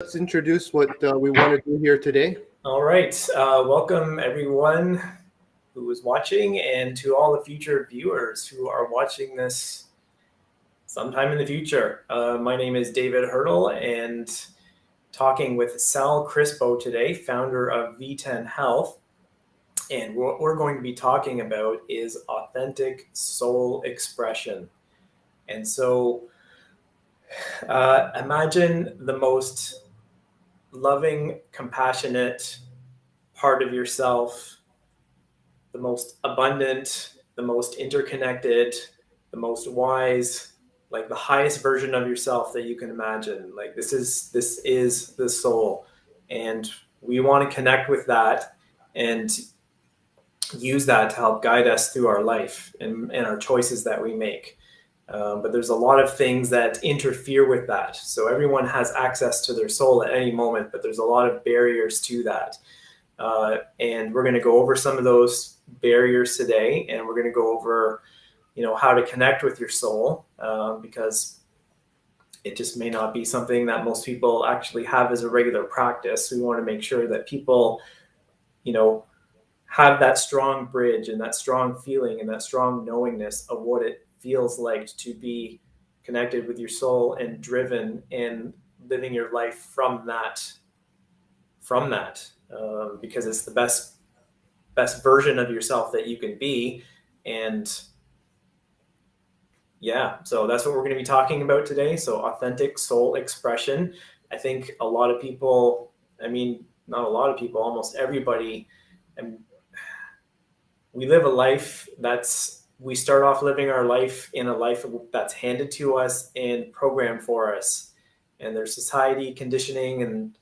let's introduce what we want to do here today. All right. Welcome everyone who is watching and to all the future viewers who are watching this sometime in the future. My name is David Hurdle and talking with Sal Crispo today, founder of V10 Health. And what we're going to be talking about is authentic soul expression. And so imagine the most loving, compassionate part of yourself, the most abundant, the most interconnected, the most wise, like the highest version of yourself that you can imagine. Like this is the soul. And we want to connect with that and use that to help guide us through our life and our choices that we make. But there's a lot of things that interfere with that. So everyone has access to their soul at any moment, but there's a lot of barriers to that. And we're going to go over some of those barriers today, and we're going to go over, how to connect with your soul, because it just may not be something that most people actually have as a regular practice. We want to make sure that people, have that strong bridge and that strong feeling and that strong knowingness of what it feels like to be connected with your soul and driven and living your life from that. Because it's the best version of yourself that you can be. And so that's what we're going to be talking about today. So authentic soul expression. I think a lot of people, not a lot of people, almost everybody, we live a life we start off living our life in a life that's handed to us and programmed for us. And there's society conditioning, and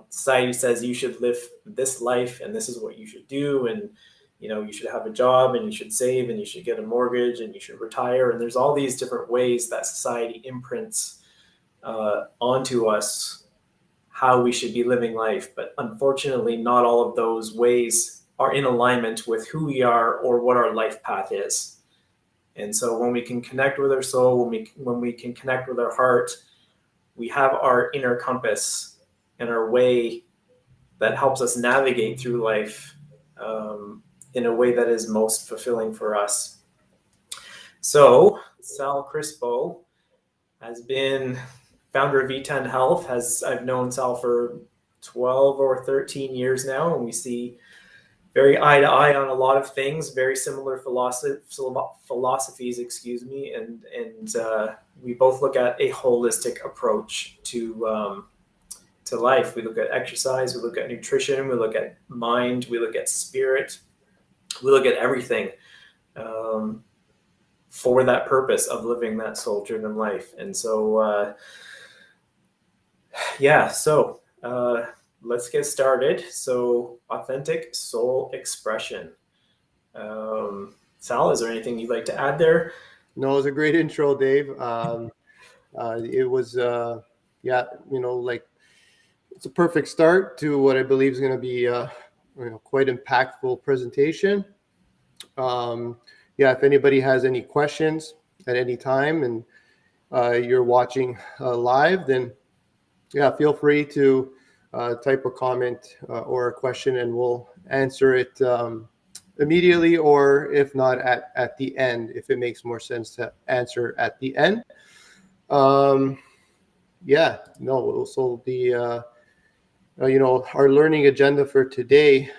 society says you should live this life and this is what you should do, and you should have a job and you should save and you should get a mortgage and you should retire, and there's all these different ways that society imprints onto us how we should be living life. But unfortunately, not all of those ways are in alignment with who we are or what our life path is. And so when we can connect with our soul, when we can connect with our heart, we have our inner compass and our way that helps us navigate through life in a way that is most fulfilling for us. So Sal Crispo has been founder of V10 Health. I've known Sal for 12 or 13 years now, and we see very eye to eye on a lot of things, very similar philosophies, and we both look at a holistic approach to life. We look at exercise, we look at nutrition, we look at mind, we look at spirit, we look at everything for that purpose of living that soul-driven life. And so, let's get started. So, authentic soul expression. Sal, is there anything you'd like to add there? No, it was a great intro, Dave. It was, it's a perfect start to what I believe is going to be, quite impactful presentation. If anybody has any questions at any time and you're watching live, then feel free to type a comment or a question, and we'll answer it immediately, or if not at the end, if it makes more sense to answer at the end. So the our learning agenda for today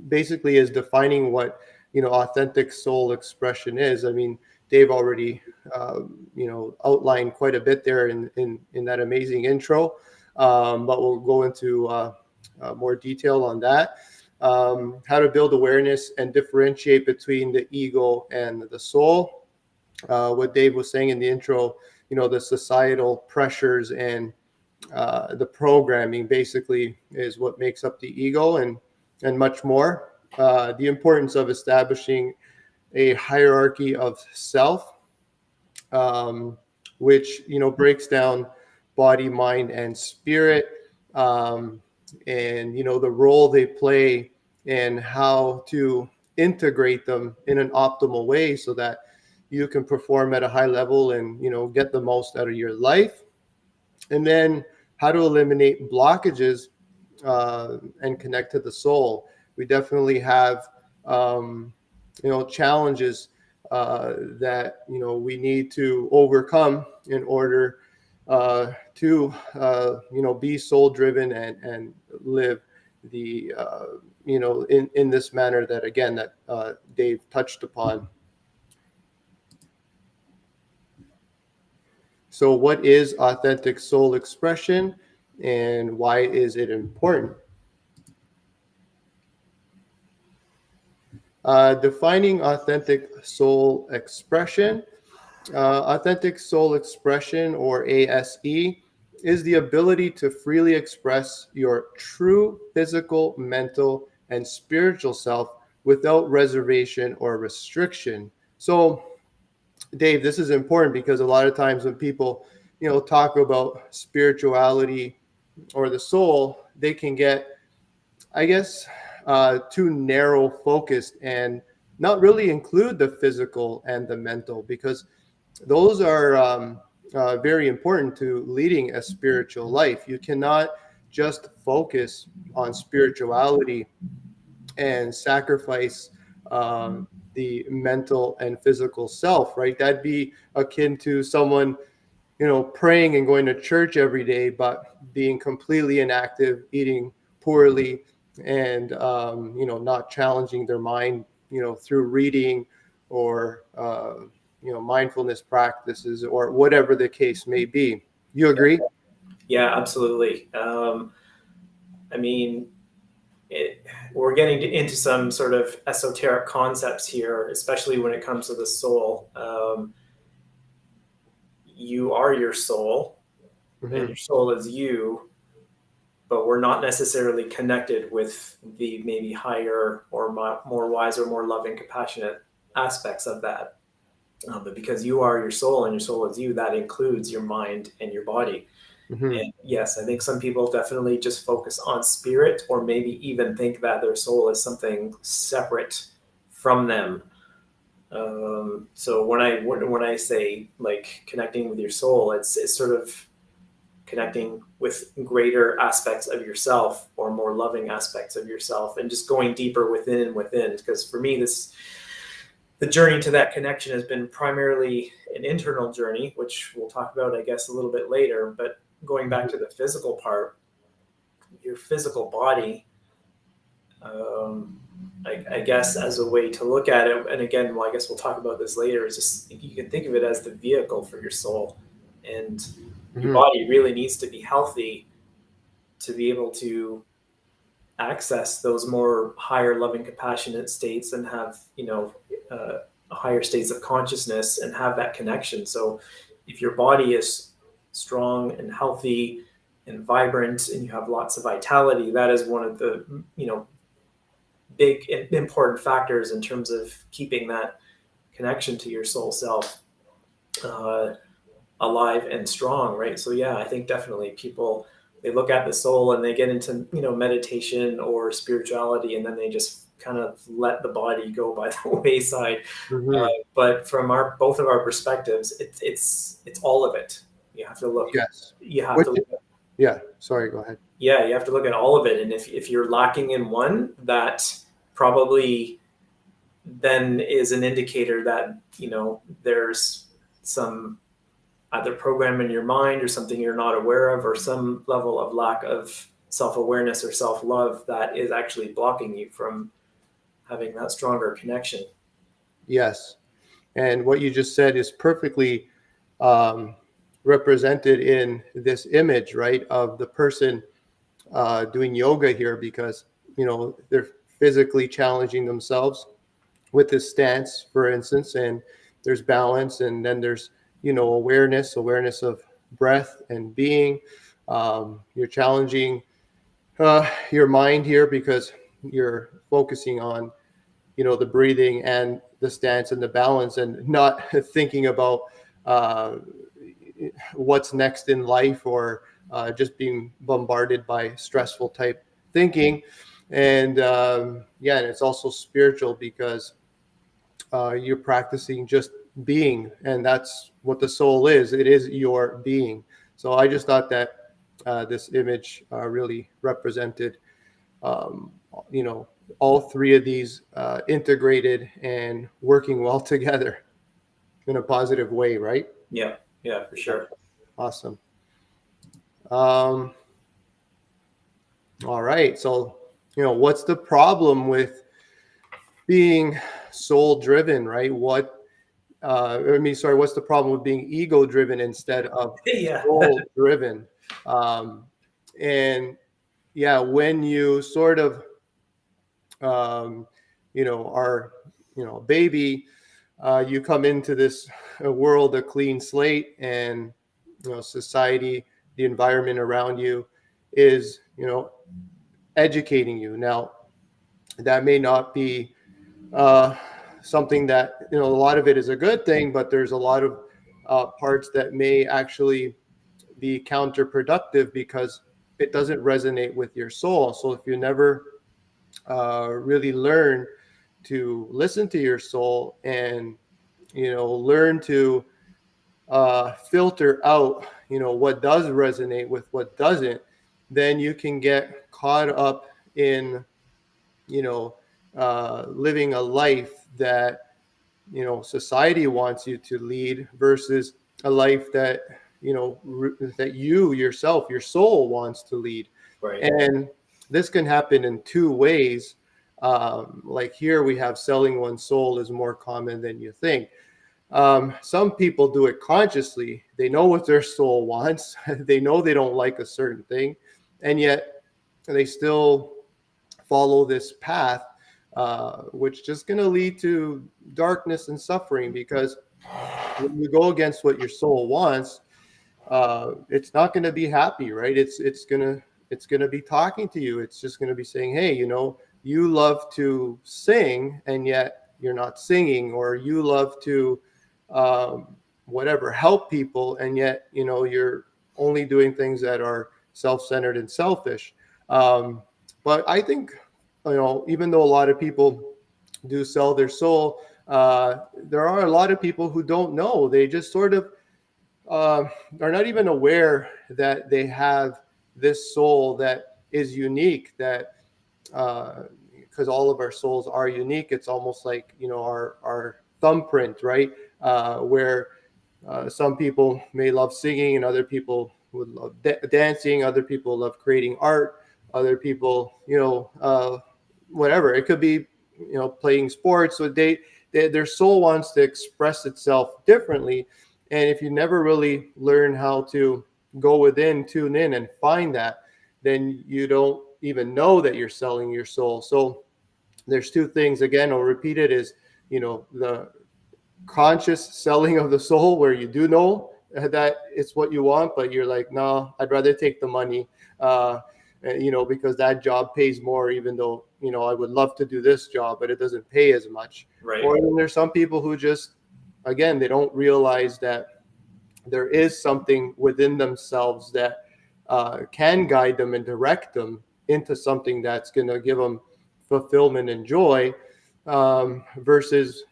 basically is defining what authentic soul expression is. Dave already outlined quite a bit there in that amazing intro. But we'll go into more detail on that. How to build awareness and differentiate between the ego and the soul. What Dave was saying in the intro, the societal pressures and the programming basically is what makes up the ego, and much more. The importance of establishing a hierarchy of self, which breaks down body, mind, and spirit, and the role they play and how to integrate them in an optimal way so that you can perform at a high level and get the most out of your life. And then how to eliminate blockages and connect to the soul. We definitely have, challenges that, we need to overcome in order to be soul driven and live the, in this manner that, again, that Dave touched upon. So what is authentic soul expression and why is it important? Defining authentic soul expression. Authentic soul expression, or ASE, is the ability to freely express your true physical, mental, and spiritual self without reservation or restriction. So, Dave, this is important because a lot of times when people, talk about spirituality or the soul, they can get, I guess, too narrow focused and not really include the physical and the mental, because those are very important to leading a spiritual life. You cannot just focus on spirituality and sacrifice the mental and physical self, right? That'd be akin to someone, praying and going to church every day, but being completely inactive, eating poorly, and, not challenging their mind, through reading or, mindfulness practices or whatever the case may be. You agree? Yeah, absolutely. I mean, we're getting into some sort of esoteric concepts here, especially when it comes to the soul. You are your soul, and your soul is you, but we're not necessarily connected with the maybe higher or more wise or more loving, compassionate aspects of that. But because you are your soul and your soul is you, that includes your mind and your body. And yes, I think some people definitely just focus on spirit, or maybe even think that their soul is something separate from them. So when I say like connecting with your soul, it's sort of connecting with greater aspects of yourself or more loving aspects of yourself, and just going deeper within and within. Because for me, the journey to that connection has been primarily an internal journey, which we'll talk about, I guess, a little bit later. But going back to the physical part, your physical body, I guess as a way to look at it, and again, well, I guess we'll talk about this later, is just you can think of it as the vehicle for your soul. And your body really needs to be healthy to be able to access those more higher loving, compassionate states and have, higher states of consciousness and have that connection. So if your body is strong and healthy and vibrant and you have lots of vitality, that is one of the, big important factors in terms of keeping that connection to your soul self alive and strong, right? So yeah, I think definitely people, they look at the soul and they get into, meditation or spirituality, and then they just kind of let the body go by the wayside. But from both of our perspectives, it's all of it. You have to look. Yes. You have to. Yeah. Sorry. Go ahead. Yeah, you have to look at all of it, and if you're lacking in one, that probably then is an indicator that there's some either program in your mind or something you're not aware of, or some level of lack of self-awareness or self-love that is actually blocking you from having that stronger connection. Yes. And what you just said is perfectly represented in this image, right, of the person doing yoga here, because, they're physically challenging themselves with this stance, for instance, and there's balance, and then there's, awareness of breath and being. You're challenging your mind here because you're focusing on, the breathing and the stance and the balance, and not thinking about what's next in life, or just being bombarded by stressful type thinking. And and it's also spiritual because you're practicing just being, and that's what the soul is. It is your being. So I just thought that this image really represented, um, all three of these integrated and working well together in a positive way, right? Yeah, for sure. Awesome. Um, all right. So, what's the problem with being soul driven, right? What's the problem with being ego driven instead of Yeah. soul driven? Um, and yeah, when you sort of, um, are, a baby, you come into this world a clean slate, and society, the environment around you is, educating you. Now, that may not be uh, something that, a lot of it is a good thing, but there's a lot of parts that may actually be counterproductive because it doesn't resonate with your soul. So if you never really learn to listen to your soul and learn to filter out what does resonate with what doesn't, then you can get caught up in living a life that society wants you to lead versus a life that that you yourself, your soul, wants to lead. Right. And this can happen in two ways. Like here we have selling one's soul is more common than you think. Some people do it consciously. They know what their soul wants. They know they don't like a certain thing, and yet they still follow this path, which is just going to lead to darkness and suffering. Because when you go against what your soul wants, it's not going to be happy, right? It's gonna be talking to you. It's just going to be saying, hey, you love to sing, and yet you're not singing, or you love to whatever, help people, and yet you're only doing things that are self-centered and selfish. But I think even though a lot of people do sell their soul, there are a lot of people who don't know. They just sort of are not even aware that they have this soul that is unique. That because all of our souls are unique. It's almost like our thumbprint, right? Where some people may love singing, and other people would love dancing. Other people love creating art. Other people, whatever. It could be, playing sports. So their soul wants to express itself differently. And if you never really learn how to go within, tune in, and find that, then you don't even know that you're selling your soul. So there's two things. Again, I'll repeat it: is the conscious selling of the soul, where you do know that it's what you want, but you're like, no, I'd rather take the money, because that job pays more, even though I would love to do this job, but it doesn't pay as much. Right. Or then there's some people who just, again, they don't realize that there is something within themselves that can guide them and direct them into something that's going to give them fulfillment and joy, versus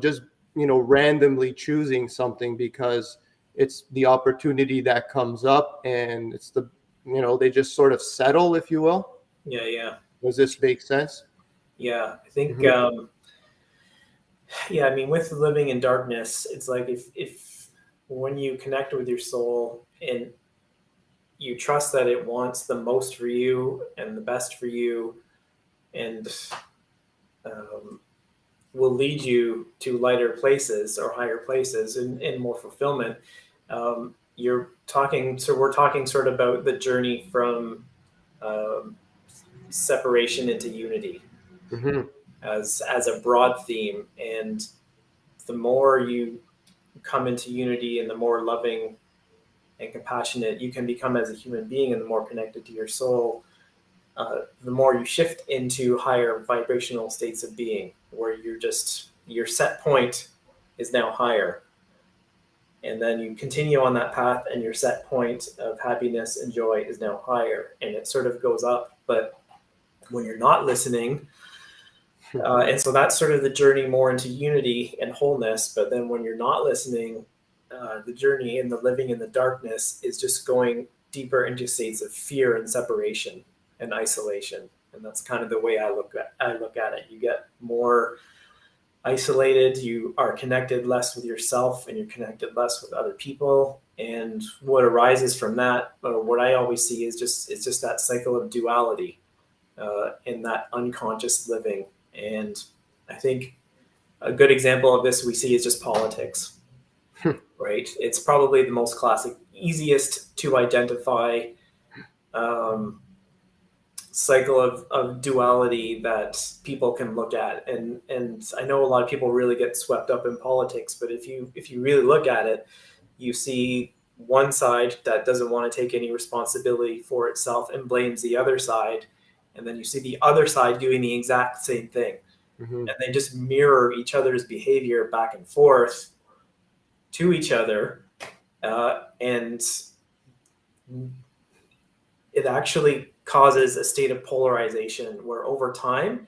just randomly choosing something because it's the opportunity that comes up, and it's they just sort of settle, if you will. Yeah. Does this make sense? Yeah, I think. Mhm. I mean, with living in darkness, it's like if when you connect with your soul and you trust that it wants the most for you and the best for you, and will lead you to lighter places or higher places and more fulfillment. We're talking sort of about the journey from um, separation into unity Mm-hmm. as a broad theme. And the more you come into unity and the more loving and compassionate you can become as a human being, and the more connected to your soul, the more you shift into higher vibrational states of being, where your set point is now higher. And then you continue on that path, and your set point of happiness and joy is now higher, and it sort of goes up. But when you're not listening, and so that's sort of the journey more into unity and wholeness. But then when you're not listening, the journey in the living in the darkness is just going deeper into states of fear and separation and isolation. And that's kind of the way I look at it. You get more isolated, you are connected less with yourself, and you're connected less with other people. And what arises from that, or what I always see, is just that cycle of duality in that unconscious living. And I think a good example of this we see is just politics, right? It's probably the most classic, easiest to identify um, cycle of duality that people can look at. And I know a lot of people really get swept up in politics, but if you really look at it, you see one side that doesn't want to take any responsibility for itself and blames the other side. And then you see the other side doing the exact same thing. Mm-hmm. And they just mirror each other's behavior back and forth to each other. And it actually causes a state of polarization where over time,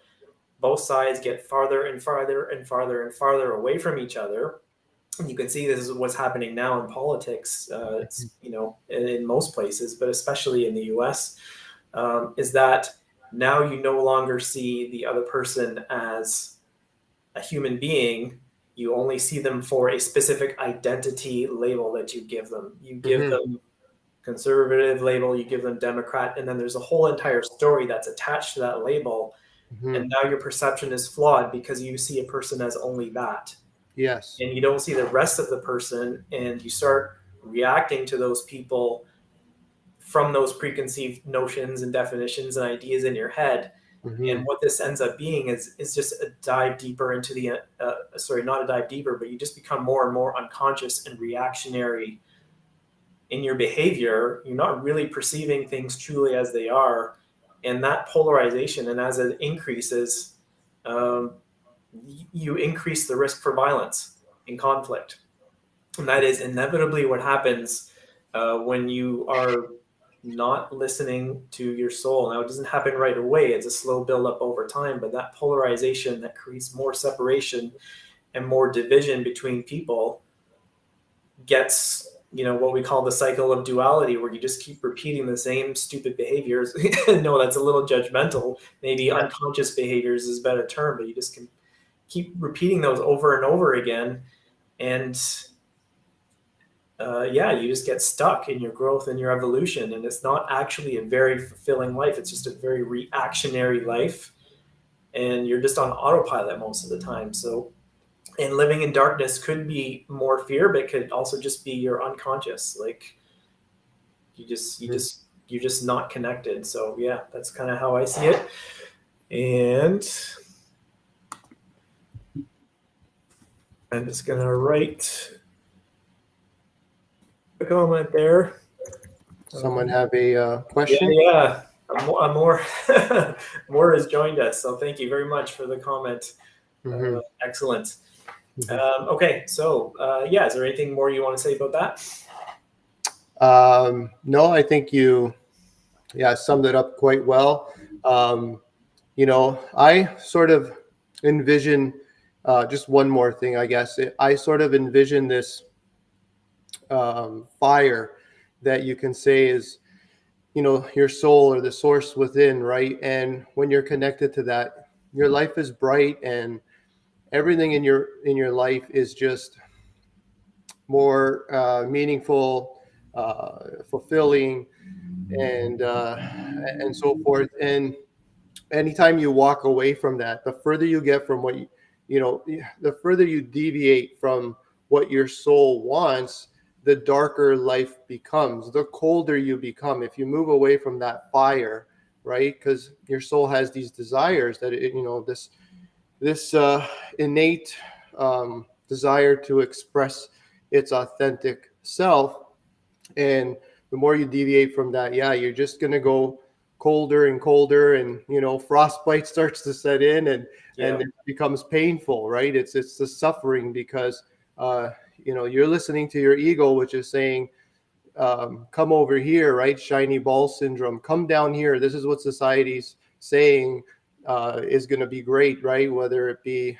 both sides get farther and farther and farther and farther away from each other. And you can see this is what's happening now in politics. It's, in most places, but especially in the US, is that now you no longer see the other person as a human being. You only see them for a specific identity label that you give them. You give them conservative label, you give them Democrat, and then there's a whole entire story that's attached to that label. And now your perception is flawed because you see a person as only that. Yes. And you don't see the rest of the person, and you start reacting to those people from those preconceived notions and definitions and ideas in your head. And what this ends up being is just a dive deeper into the not a dive deeper, but you just become more and more unconscious and reactionary in your behavior. You're not really perceiving things truly as they are. And that polarization, and as it increases, you increase the risk for violence and conflict. And that is inevitably what happens when you are not listening to your soul. Now, it doesn't happen right away. It's a slow buildup over time, but that polarization that creates more separation and more division between people gets, what we call the cycle of duality, where you just keep repeating the same stupid behaviors. No, that's a little judgmental. Maybe unconscious behaviors is a better term, but you just can keep repeating those over and over again. And you just get stuck in your growth and your evolution. And it's not actually a very fulfilling life. It's just a very reactionary life. And you're just on autopilot most of the time. So, and living in darkness could be more fear, but could also just be your unconscious. Like you're just not connected. So yeah, that's kind of how I see it. And I'm just going to write a comment there. Someone have a question? Yeah. More has joined us. So thank you very much for the comment. Excellent. Okay. So is there anything more you want to say about that? No, I think you summed it up quite well. I sort of envision just one more thing, I guess. I sort of envision this fire that you can say is, your soul or the source within, right? And when you're connected to that, your life is bright and everything in your life is just more meaningful, fulfilling, and so forth. And anytime you walk away from that, the further you get from what the further you deviate from what your soul wants, the darker life becomes, the colder you become. If you move away from that fire, right? Because your soul has these desires that this innate desire to express its authentic self. And the more you deviate from that, you're just going to go colder and colder, and frostbite starts to set in, and it becomes painful, right? It's the suffering because you're listening to your ego, which is saying, come over here, right? Shiny ball syndrome. Come down here. This is what society's saying is going to be great, right? Whether it be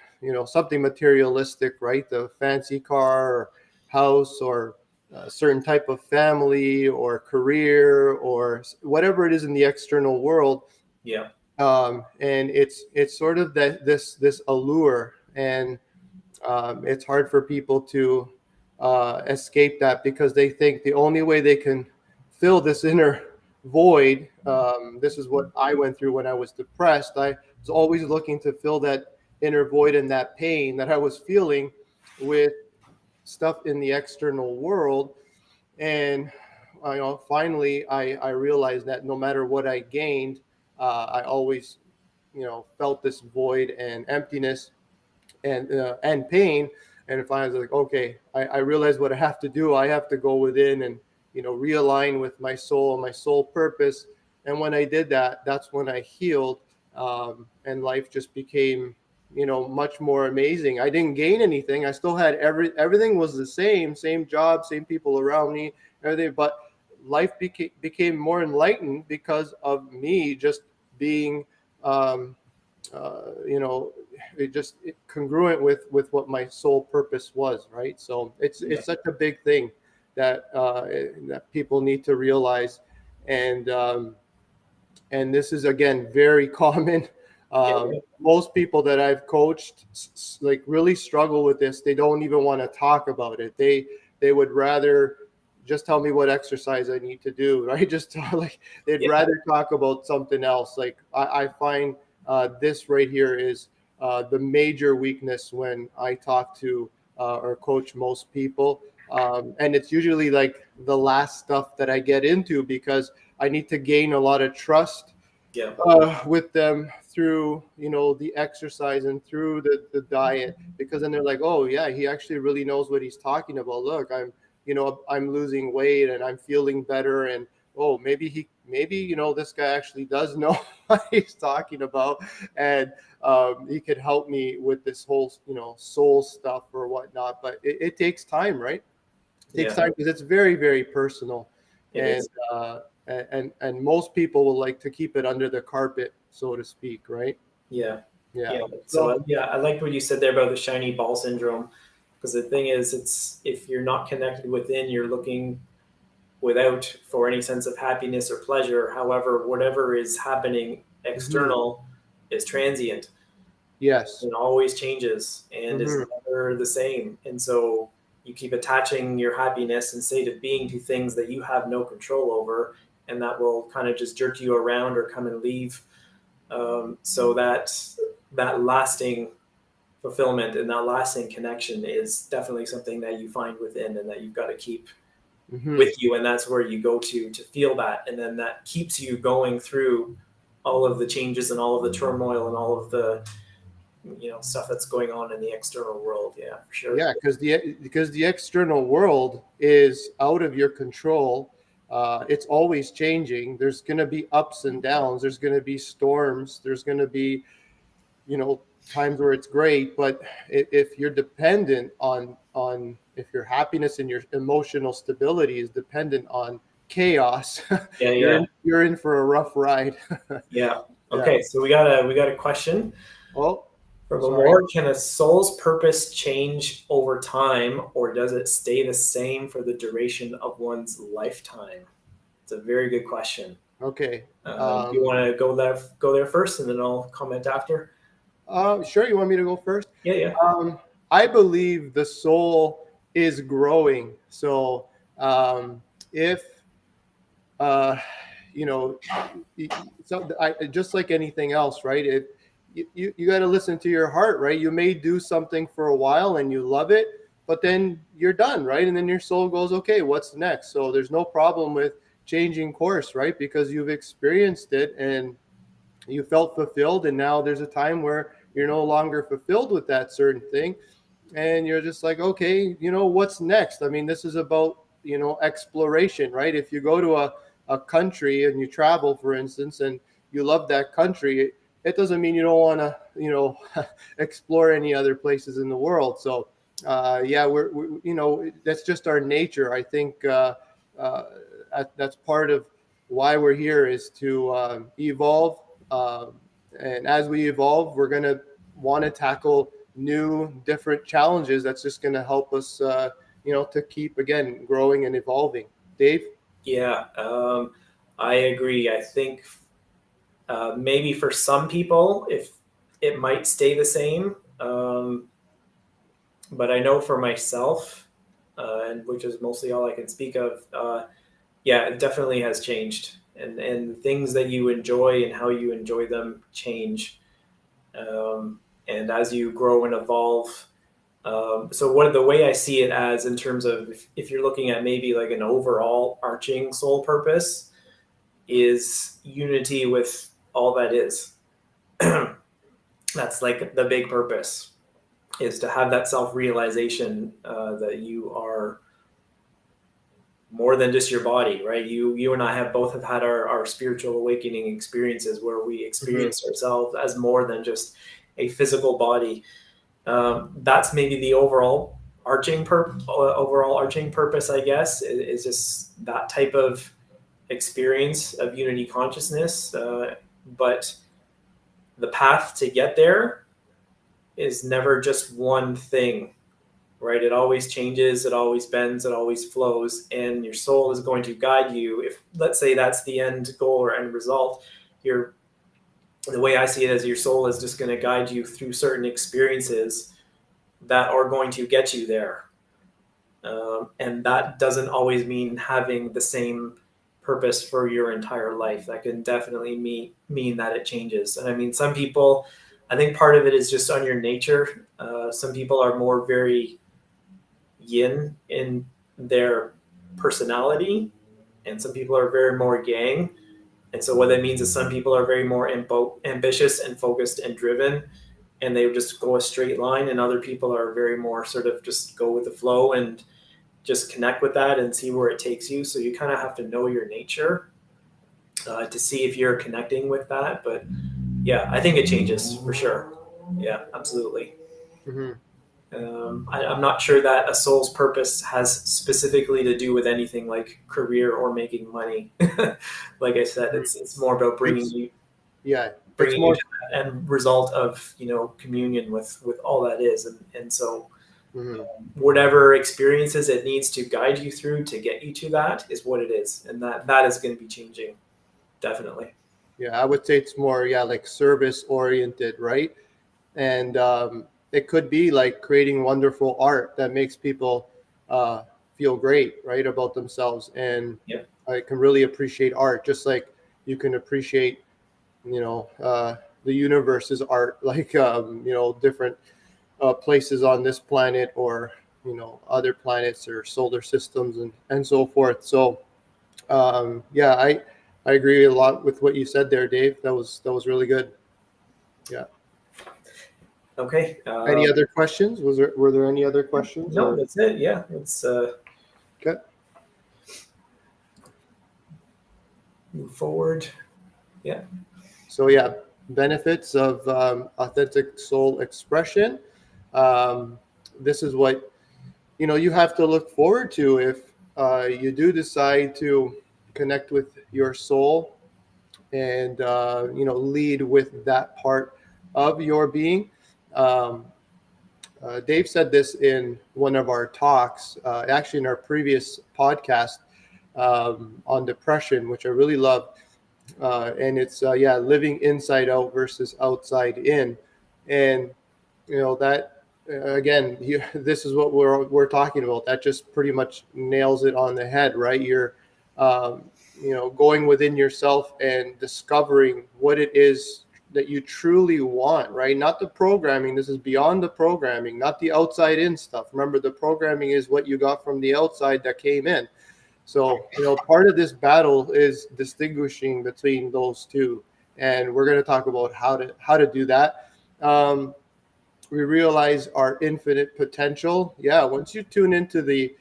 something materialistic, right? The fancy car, or house or a certain type of family or career or whatever it is in the external world. Yeah. And it's sort of that this allure, and it's hard for people to escape that, because they think the only way they can fill this inner void. This is what I went through when I was depressed. I was always looking to fill that inner void and that pain that I was feeling with stuff in the external world. And finally, I realized that no matter what I gained, I always, felt this void and emptiness and pain. And finally, I was like, okay, I realize what I have to do. I have to go within and realign with my soul purpose. And when I did that, that's when I healed, and life just became much more amazing. I didn't gain anything. I still had everything was the same job, same people around me, everything. But life became more enlightened because of me just being you know congruent with what my soul purpose was, right? So it's such a big thing that people need to realize. And um, and this is again very common. Yeah. Most people that I've coached like really struggle with this. They don't even want to talk about it. They would rather just tell me what exercise I need to do, right? Like they'd Yeah. rather talk about something else. Like I find this right here is the major weakness when I talk to or coach most people. And it's usually like the last stuff that I get into, because I need to gain a lot of trust Yeah. with them through the exercise and through the diet, because then they're like, oh yeah, he actually really knows what he's talking about. Look, I'm losing weight and I'm feeling better, and oh, maybe this guy actually does know what he's talking about, and he could help me with this whole soul stuff or whatnot. But it takes time, right? It takes Yeah. time because it's very, very personal. It And is. and most people will like to keep it under the carpet, so to speak, right? Yeah. Yeah. Yeah. So So yeah, I liked what you said there about the shiny ball syndrome, because the thing is, it's if you're not connected within, you're looking without for any sense of happiness or pleasure. However, whatever is happening mhm, external is transient yes. and always changes and is Hmm. never the same. And so you keep attaching your happiness and state of being to things that you have no control over, and that will kind of just jerk you around or come and leave. So that lasting fulfillment and that lasting connection is definitely something that you find within and that you've got to keep Hmm. with you, and that's where you go to feel that, and then that keeps you going through all of the changes and all of the turmoil and all of the stuff that's going on in the external world. Yeah, for sure. Yeah, because the external world is out of your control. It's always changing. There's going to be ups and downs. There's going to be storms. There's going to be times where it's great. But if you're dependent on if your happiness and your emotional stability is dependent on chaos, Yeah, you're yeah, you're in for a rough ride. yeah. Yeah. Okay, so we got a question Oh, from sorry. Amor. Can a soul's purpose change over time, or does it stay the same for the duration of one's lifetime? It's a very good question. Okay. Do you want to go there first, and then I'll comment after? Sure. You want me to go first? Yeah, yeah, Um, I believe the soul is growing. So if uh, you know, so just like anything else, right? You got to listen to your heart, right? You may do something for a while and you love it, but then you're done, right? And then your soul goes, okay, what's next? So there's no problem with changing course, right? Because you've experienced it and you felt fulfilled, and now there's a time where you're no longer fulfilled with that certain thing, and you're just like, okay, what's next? I mean, this is about exploration, right? If you go to a country and you travel, for instance, and you love that country, it doesn't mean you don't want to explore any other places in the world. So yeah, we that's just our nature. I think that's part of why we're here, is to evolve. um, and as we evolve, we're going to want to tackle new, different challenges. That's just going to help us to keep, again, growing and evolving. Dave? Yeah, I agree. I think maybe for some people, if it might stay the same, but I know for myself, and which is mostly all I can speak of, yeah, it definitely has changed, and things that you enjoy and how you enjoy them change, and as you grow and evolve. So what the way I see it as in terms of if you're looking at maybe like an overall arching soul purpose is unity with all that is. That's like the big purpose, is to have that self-realization that you are more than just your body, right? You and I have had our spiritual awakening experiences where we Mm-hmm. experience ourselves as more than just a physical body. That's maybe the overall overall arching purpose, I guess, is just that type of experience of unity consciousness. But the path to get there is never just one thing, right? It always changes, it always bends, it always flows, and your soul is going to guide you. If, let's say, that's the end goal or end result, your the way I see it is your soul is just going to guide you through certain experiences that are going to get you there. And that doesn't always mean having the same purpose for your entire life. That can definitely mean that it changes. And I mean, some people, I think part of it is just on your nature. Some people are more very yin in their personality, and some people are very more yang. And so what that means is some people are very more ambitious and focused and driven, and they just go a straight line, and other people are very more sort of just go with the flow and just connect with that and see where it takes you. So you kind of have to know your nature to see if you're connecting with that. But yeah, I think it changes for sure. Yeah, absolutely. Mm-hmm. I'm not sure that a soul's purpose has specifically to do with anything like career or making money. Like I said, it's more about It's yeah, it's bringing you more. to that end result of communion with all that is, and so Mhm. whatever experiences it needs to guide you through to get you to that is what it is, and that is going to be changing, definitely. Yeah, I would say it's more, yeah, like service oriented, right? And it could be like creating wonderful art that makes people uh, feel great, right, about themselves, and Yep. I can really appreciate art, just like you can appreciate, you know, the universe's art, like different places on this planet, or other planets or solar systems, and so forth. So yeah, I agree a lot with what you said there, Dave. That was really good. Yeah. Okay. Any other questions? Were there any other questions, No, or that's it. Yeah, let's okay? move forward. Yeah. So yeah, benefits of authentic soul expression. Um, this is what you have to look forward to if you do decide to connect with your soul, and lead with that part of your being. Um, Dave said this in one of our talks, actually in our previous podcast on depression, which I really loved. And it's yeah, living inside out versus outside in, and that again, this is what we're talking about. That just pretty much nails it on the head, right? You're um, going within yourself and discovering what it is that you truly want, right? Not the programming. This is beyond the programming, not the outside in stuff. Remember, the programming is what you got from the outside that came in. So, part of this battle is distinguishing between those two, and we're going to talk about how to do that. We realize our infinite potential. Yeah, once you tune into the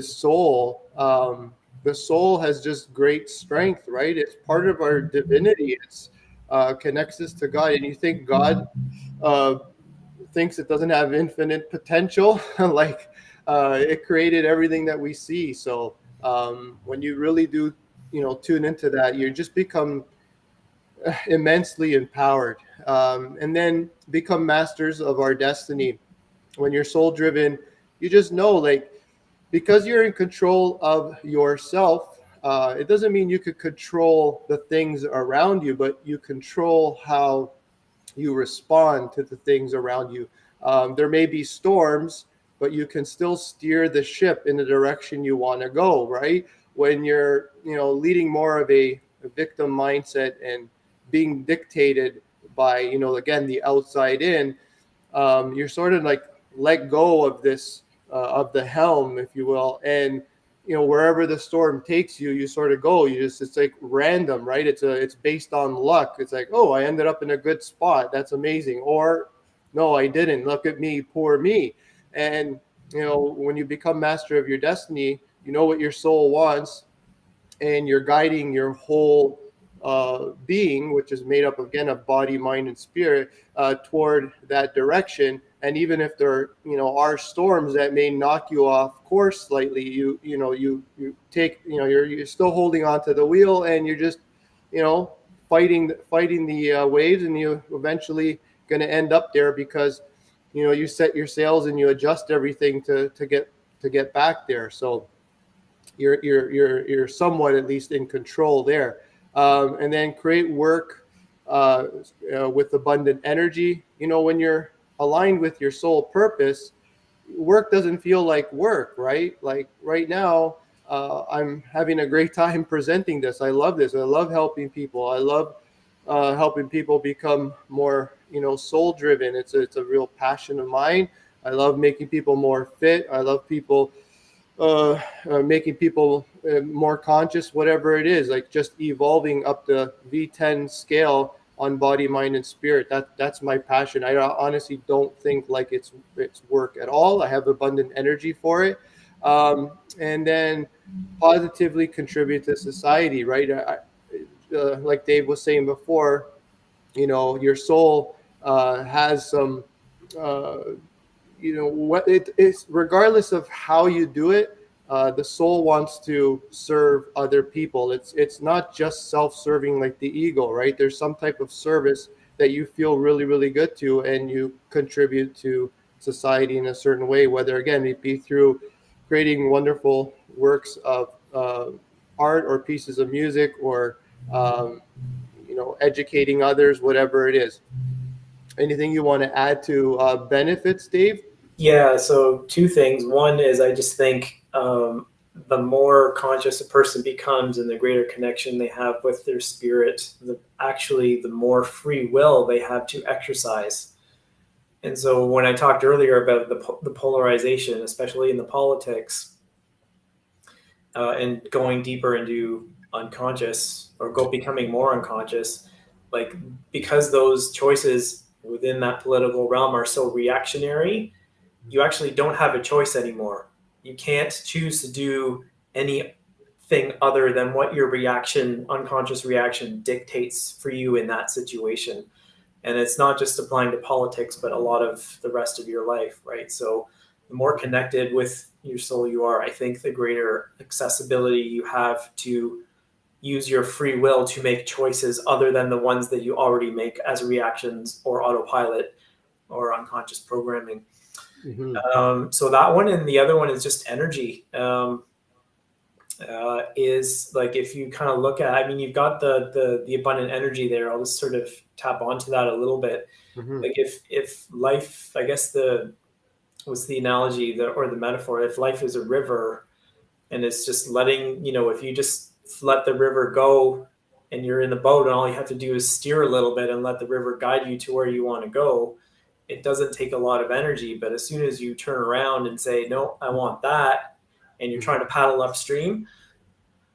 soul, the soul has just great strength, right? It's part of our divinity. It's connects us to God, and you think God uh, thinks it doesn't have infinite potential, like it created everything that we see. So when you really do, tune into that, you just become immensely empowered, and then become masters of our destiny. When you're soul driven, you just know, like, because you're in control of yourself, it doesn't mean you could control the things around you, but you control how you respond to the things around you. There may be storms, but you can still steer the ship in the direction you want to go, right? When you're, leading more of a victim mindset and being dictated by, again, the outside in, you're sort of like let go of this, of the helm, if you will, and wherever the storm takes you, you sort of go. It's like random, right? It's based on luck. It's like, oh, I ended up in a good spot. That's amazing. Or no, I didn't. Look at me, poor me. And when you become master of your destiny, you know what your soul wants, and you're guiding your whole being, which is made up again of body, mind, and spirit, toward that direction. And even if there, are storms that may knock you off course slightly, you take, you're still holding onto the wheel, and you're just, fighting the waves, and you eventually going to end up there because, you set your sails and you adjust everything to get back there. So you're somewhat at least in control there. And then create work with abundant energy. When you're aligned with your soul purpose, work doesn't feel like work, right? Like right now, I'm having a great time presenting this. I love this. I love helping people. I love helping people become more, soul driven. It's a real passion of mine. I love making people more fit. I love people making people more conscious, whatever it is, like just evolving up the V10 scale on body, mind, and spirit. That's my passion. I honestly don't think like it's work at all. I have abundant energy for it, and then positively contribute to society. Right, like Dave was saying before, your soul has some. What it is, regardless of how you do it, the soul wants to serve other people. It's not just self-serving like the ego, right? There's some type of service that you feel really, really good to, and you contribute to society in a certain way, whether again it be through creating wonderful works of art or pieces of music, or um, educating others, whatever it is. Anything you want to add to benefits, Dave? Yeah, so two things. One is I just think the more conscious a person becomes and the greater connection they have with their spirit, the more free will they have to exercise. And so when I talked earlier about the polarization, especially in the politics, and going deeper into unconscious or becoming more unconscious, like because those choices within that political realm are so reactionary, you actually don't have a choice anymore. You can't choose to do anything other than what your unconscious reaction dictates for you in that situation. And it's not just applying to politics, but a lot of the rest of your life, right? So the more connected with your soul you are, I think the greater accessibility you have to use your free will to make choices other than the ones that you already make as reactions or autopilot or unconscious programming. Mm-hmm. So that one, and the other one is just energy. Is like if you kind of look at, I mean, you've got the abundant energy there. I'll just sort of tap onto that a little bit. Mm-hmm. Like if life, I guess what's the analogy or the metaphor? If life is a river and it's just letting, if you just let the river go and you're in the boat and all you have to do is steer a little bit and let the river guide you to where you want to go, it doesn't take a lot of energy. But as soon as you turn around and say, no, I want that, and you're trying to paddle upstream,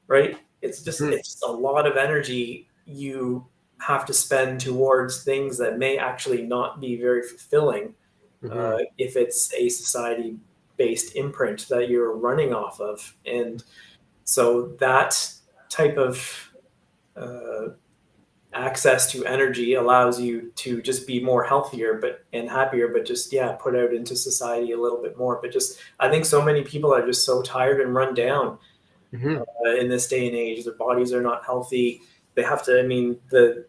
right? It's just a lot of energy you have to spend towards things that may actually not be very fulfilling, if it's a society-based imprint that you're running off of. And so that type of access to energy allows you to just be more healthier and happier, but just put out into society a little bit more. But just I think so many people are just so tired and run down in this day and age. Their bodies are not healthy. They have to, I mean, the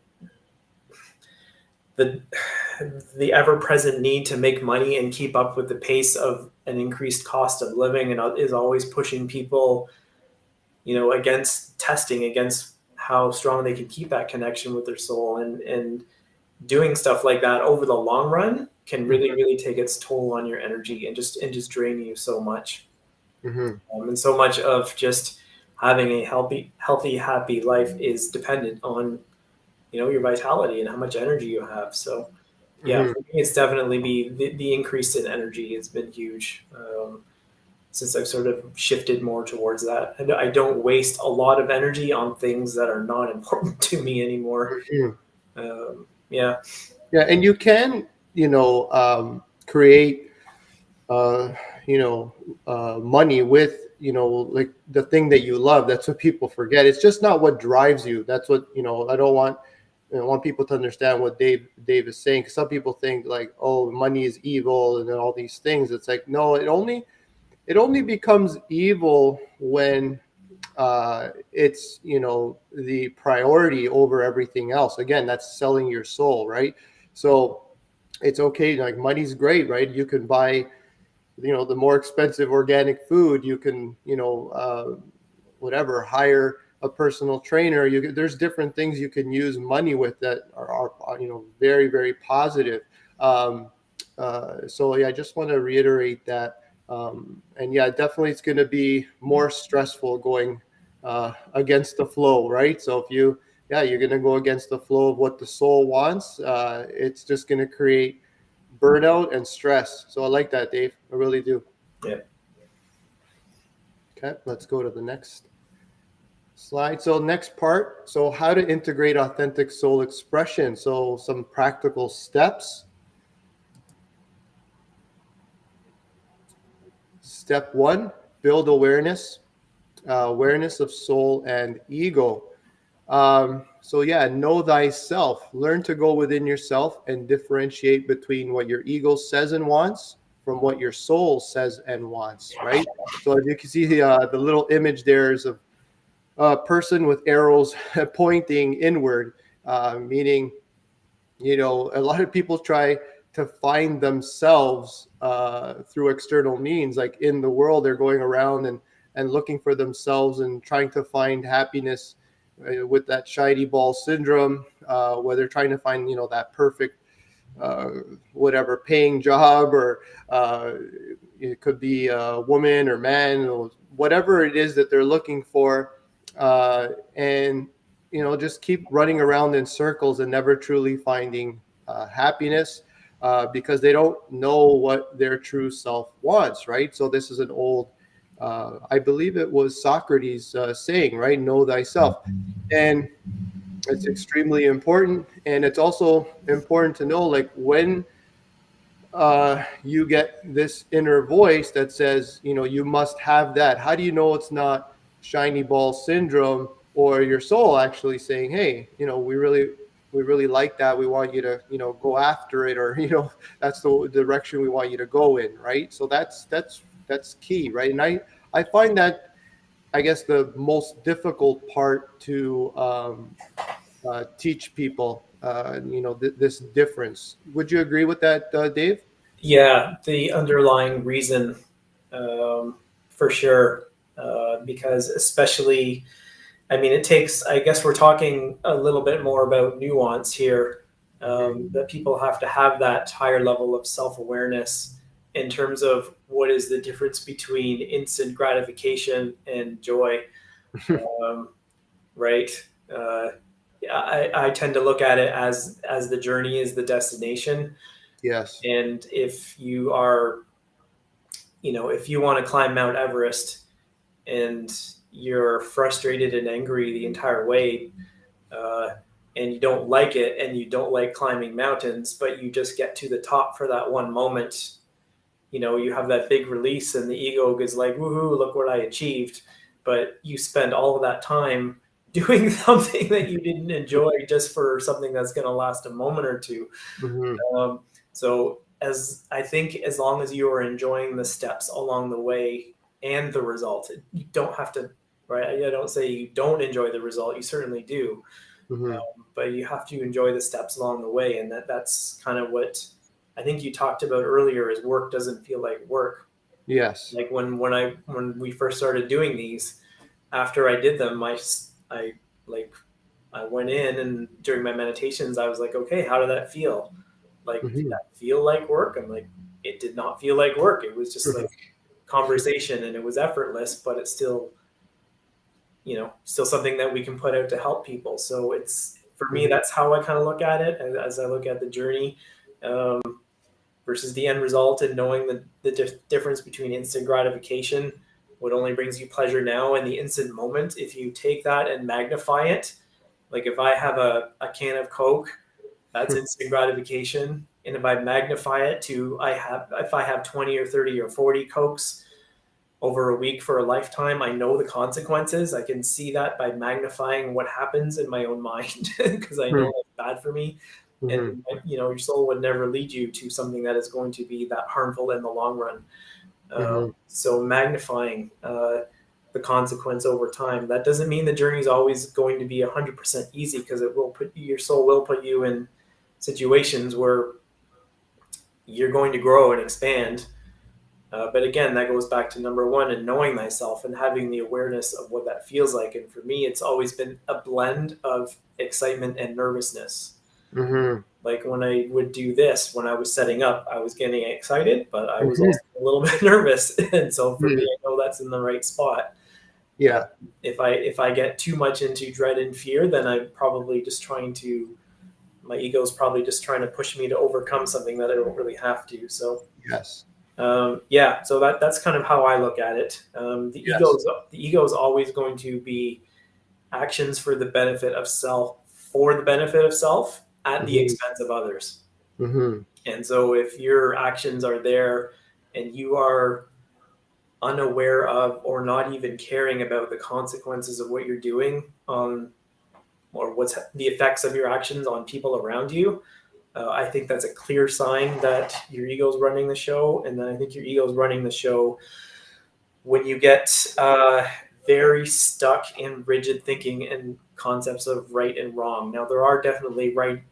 ever-present need to make money and keep up with the pace of an increased cost of living and is always pushing people, against testing, against how strong they can keep that connection with their soul, and doing stuff like that over the long run can really, really take its toll on your energy and just drain you so much. And so much of just having a healthy, happy life is dependent on, your vitality and how much energy you have. So yeah, for me, it's definitely the increase in energy has been huge. Since I've sort of shifted more towards that. And I don't waste a lot of energy on things that are not important to me anymore. Yeah. Yeah, and you can, create, money with, like the thing that you love. That's what people forget. It's just not what drives you. That's what, I want people to understand what Dave is saying. 'Cause some people think like, oh, money is evil and then all these things. It's like, no, it only becomes evil when it's the priority over everything else. Again, that's selling your soul, right? So it's okay, like money's great, right? You can buy the more expensive organic food. You can whatever, hire a personal trainer. There's different things you can use money with that are very, very positive. So yeah, I just want to reiterate that. And yeah, definitely it's going to be more stressful going against the flow, right? So if you're going to go against the flow of what the soul wants, it's just going to create burnout and stress. So I like that, Dave. I really do. Yeah. Okay, let's go to the next slide. So next part, so how to integrate authentic soul expression. So some practical steps. Step 1, build awareness, awareness of soul and ego. So yeah, know thyself. Learn to go within yourself and differentiate between what your ego says and wants from what your soul says and wants, right? So as you can see, the little image there is of a person with arrows pointing inward, meaning, a lot of people try to find themselves through external means. Like in the world, they're going around and looking for themselves and trying to find happiness with that shiny ball syndrome, where they're trying to find, that perfect, whatever, paying job, or it could be a woman or man, or whatever it is that they're looking for. And just keep running around in circles and never truly finding happiness, because they don't know what their true self wants, right? So this is an old, I believe it was Socrates saying, right? Know thyself. And it's extremely important. And it's also important to know, like, when you get this inner voice that says, you must have that. How do you know it's not shiny ball syndrome, or your soul actually saying, hey, we really like that. We want you to, go after it, or, that's the direction we want you to go in. Right. So that's key. Right. And I find that, I guess, the most difficult part to teach people, this difference. Would you agree with that, Dave? Yeah, the underlying reason, for sure, because especially, I mean, it takes, I guess we're talking a little bit more about nuance here, that people have to have that higher level of self-awareness in terms of what is the difference between instant gratification and joy, um, right? Uh, I tend to look at it as the journey is the destination. Yes. And if you are, if you want to climb Mount Everest and you're frustrated and angry the entire way, uh, and you don't like it and you don't like climbing mountains, but you just get to the top for that one moment, you have that big release and the ego is like, woohoo, look what I achieved. But you spend all of that time doing something that you didn't enjoy just for something that's going to last a moment or two. Mm-hmm. So as I think, as long as you are enjoying the steps along the way and the result, you don't have to, right? I don't say you don't enjoy the result. You certainly do. Mm-hmm. But you have to enjoy the steps along the way. And that's kind of what I think you talked about earlier, is work doesn't feel like work. Yes. Like when we first started doing these, after I did them, I like I went in, and during my meditations, I was like, okay, how did that feel? Like, did Hmm. that feel like work? I'm like, it did not feel like work. It was just like conversation, and it was effortless, but it's still, still something that we can put out to help people. So it's, for me, Hmm. that's how I kind of look at it as I look at the journey. Um, Versus the end result, and knowing the difference between instant gratification, what only brings you pleasure now, and the instant moment. If you take that and magnify it, like if I have a can of Coke, that's instant gratification. And if I magnify it to, if I have 20 or 30 or 40 Cokes over a week for a lifetime, I know the consequences. I can see that by magnifying what happens in my own mind because I know it's bad for me. And Hmm. your soul would never lead you to something that is going to be that harmful in the long run. Hmm. So magnifying the consequence over time. That doesn't mean the journey is always going to be 100% easy, because your soul will put you in situations where you're going to grow and expand. But again, that goes back to number one, and knowing thyself and having the awareness of what that feels like. And for me, it's always been a blend of excitement and nervousness. Hmm. Like when I would do this, when I was setting up, I was getting excited, but I was Hmm. also a little bit nervous. And so for me, I know that's in the right spot. Uh, Yeah. if I get too much into dread and fear, then I'm probably just trying to, my ego's probably just trying to push me to overcome something that I don't really have to. So Yes. yeah, so that's kind of how I look at it. Yes. The ego is always going to be actions for the benefit of self, for the benefit of self at the Hmm. expense of others. Hmm. And so if your actions are there and you are unaware of, or not even caring about the consequences of what you're doing, or what's the effects of your actions on people around you, I think that's a clear sign that your ego's running the show. And then I think your ego's running the show when you get very stuck in rigid thinking and concepts of right and wrong. Now, there are definitely right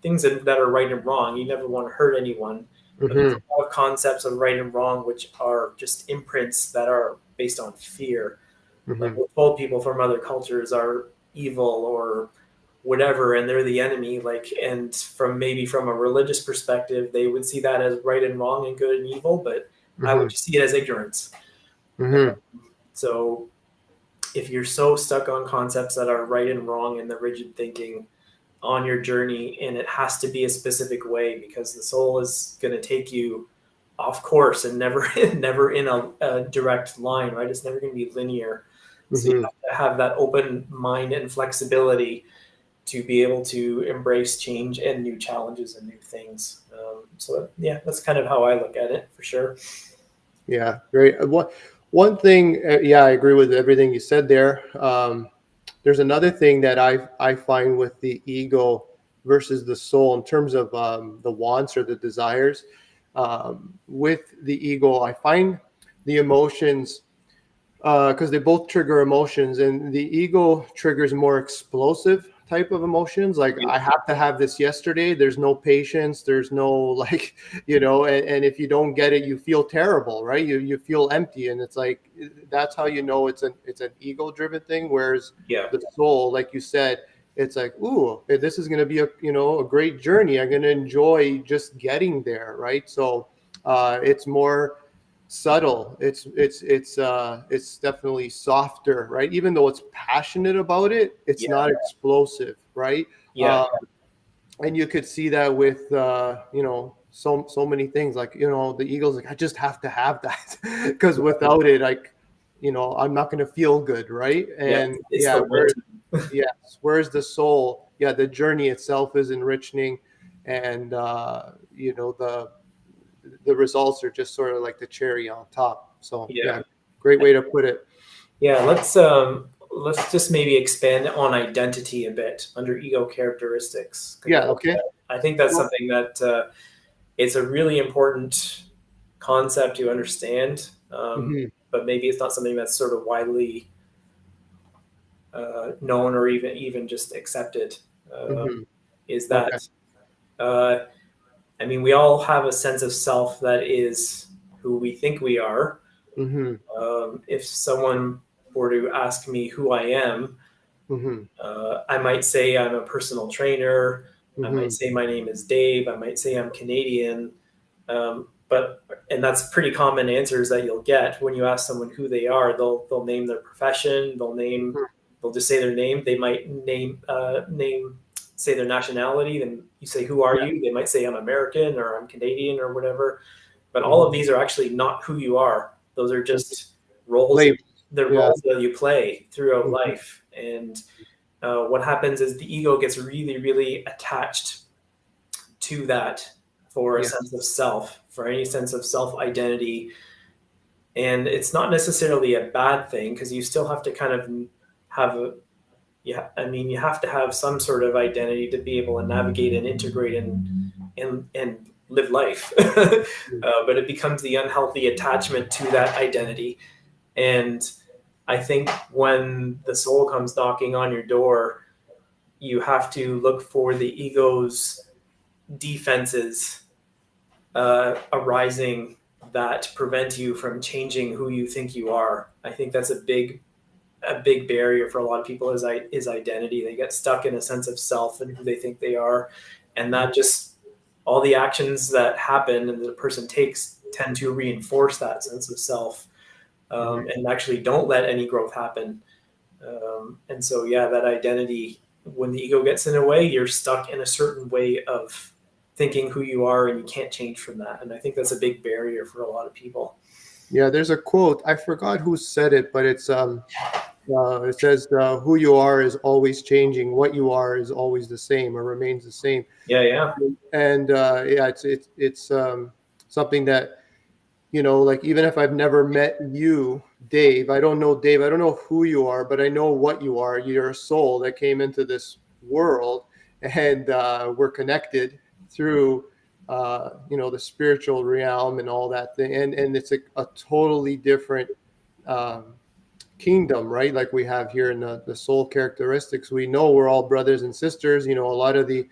things that are right and wrong. You never want to hurt anyone, but there's Hmm. a lot of concepts of right and wrong which are just imprints that are based on fear. Like Hmm. we're told people from other cultures are evil or whatever, and they're the enemy. Like, and from a religious perspective, they would see that as right and wrong and good and evil, but I would Hmm. just see it as ignorance. Hmm. So if you're so stuck on concepts that are right and wrong and the rigid thinking on your journey, and it has to be a specific way, because the soul is going to take you off course and never never in a direct line, right? It's never going to be linear. So you Hmm. have to have that open mind and flexibility to be able to embrace change and new challenges and new things. So yeah, that's kind of how I look at it, for sure. Yeah. Great. One thing, yeah, I agree with everything you said there. There's another thing that I find with the ego versus the soul in terms of the wants or the desires. With the ego, I find the emotions, because they both trigger emotions, and the ego triggers more explosive type of emotions, like Yeah, I have to have this yesterday. There's no patience, there's no like, and if you don't get it, you feel terrible, right? You feel empty, and it's like that's how you know it's an ego driven thing. Whereas yeah, the soul, like you said, it's like, ooh, this is going to be a great journey. I'm going to enjoy just getting there, right? So it's more subtle. It's definitely softer, right? Even though it's passionate about it, it's yeah, not explosive, right? yeah, And you could see that with so many things, like the Eagles, like I just have to have that because without it, like I'm not going to feel good, right? yeah. And It's yeah, the where want. yes, where's the soul? Yeah, the journey itself is enriching, and the results are just sort of like the cherry on top. So Yeah. yeah, great way to put it. Yeah, let's just maybe expand on identity a bit under ego characteristics, because Yeah. Okay. I think that's Well, something that it's a really important concept to understand, hmm. but maybe it's not something that's sort of widely known or even just accepted. Hmm. Is Okay. that uh, I mean, we all have a sense of self that is who who we think we are. Mm-hmm. If someone were to ask me who I am, Mm-hmm. I might say I'm a personal trainer. I might Mm-hmm. say my name is Dave. I might say I'm Canadian. And that's pretty common answers that you'll get when you ask someone who they are. They'll name their profession. They'll just say their name. They might say their nationality. Then you say, who are Yeah. you? They might say I'm American or I'm Canadian or whatever. But all Mm-hmm. of these are actually not who you are. Those are just roles. Labels. They're Yeah. roles that you play throughout Mm-hmm. life. And what happens is the ego gets really, really attached to that for a Yeah. sense of self, for any sense of self identity. And it's not necessarily a bad thing because you still have to kind of have a, yeah, I mean, you have to have some sort of identity to be able to navigate and integrate and live life. But it becomes the unhealthy attachment to that identity. And I think when the soul comes knocking on your door, you have to look for the ego's defenses arising that prevent you from changing who you think you are. I think that's a big barrier for a lot of people is identity. They get stuck in a sense of self and who they think they are, and that just all the actions that happen and the person takes tend to reinforce that sense of self, Mm-hmm. and actually don't let any growth happen. And so, yeah, that identity, when the ego gets in a way, you're stuck in a certain way of thinking who you are and you can't change from that. And I think that's a big barrier for a lot of people. Yeah, there's a quote. I forgot who said it, but it says, "Who you are is always changing. What you are is always the same, or remains the same." Yeah, yeah. And yeah, it's something that, like, even if I've never met you, Dave, I don't know Dave, I don't know who you are, but I know what you are. You're a soul that came into this world, and we're connected through the spiritual realm and all that thing, and it's a totally different um, kingdom, right? Like we have here in the soul characteristics. We know we're all brothers and sisters. A lot of the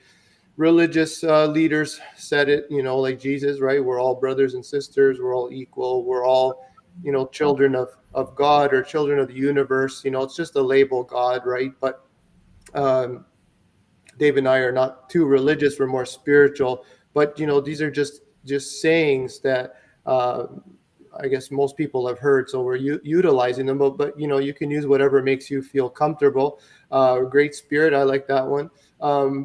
religious leaders said it, like Jesus, right? We're all brothers and sisters. We're all equal. We're all, children of God, or children of the universe. It's just a label, God, right? But um, Dave and I are not too religious. We're more spiritual. But these are just sayings that uh, I guess most people have heard, so we're utilizing them. But you can use whatever makes you feel comfortable. Great Spirit, I like that one.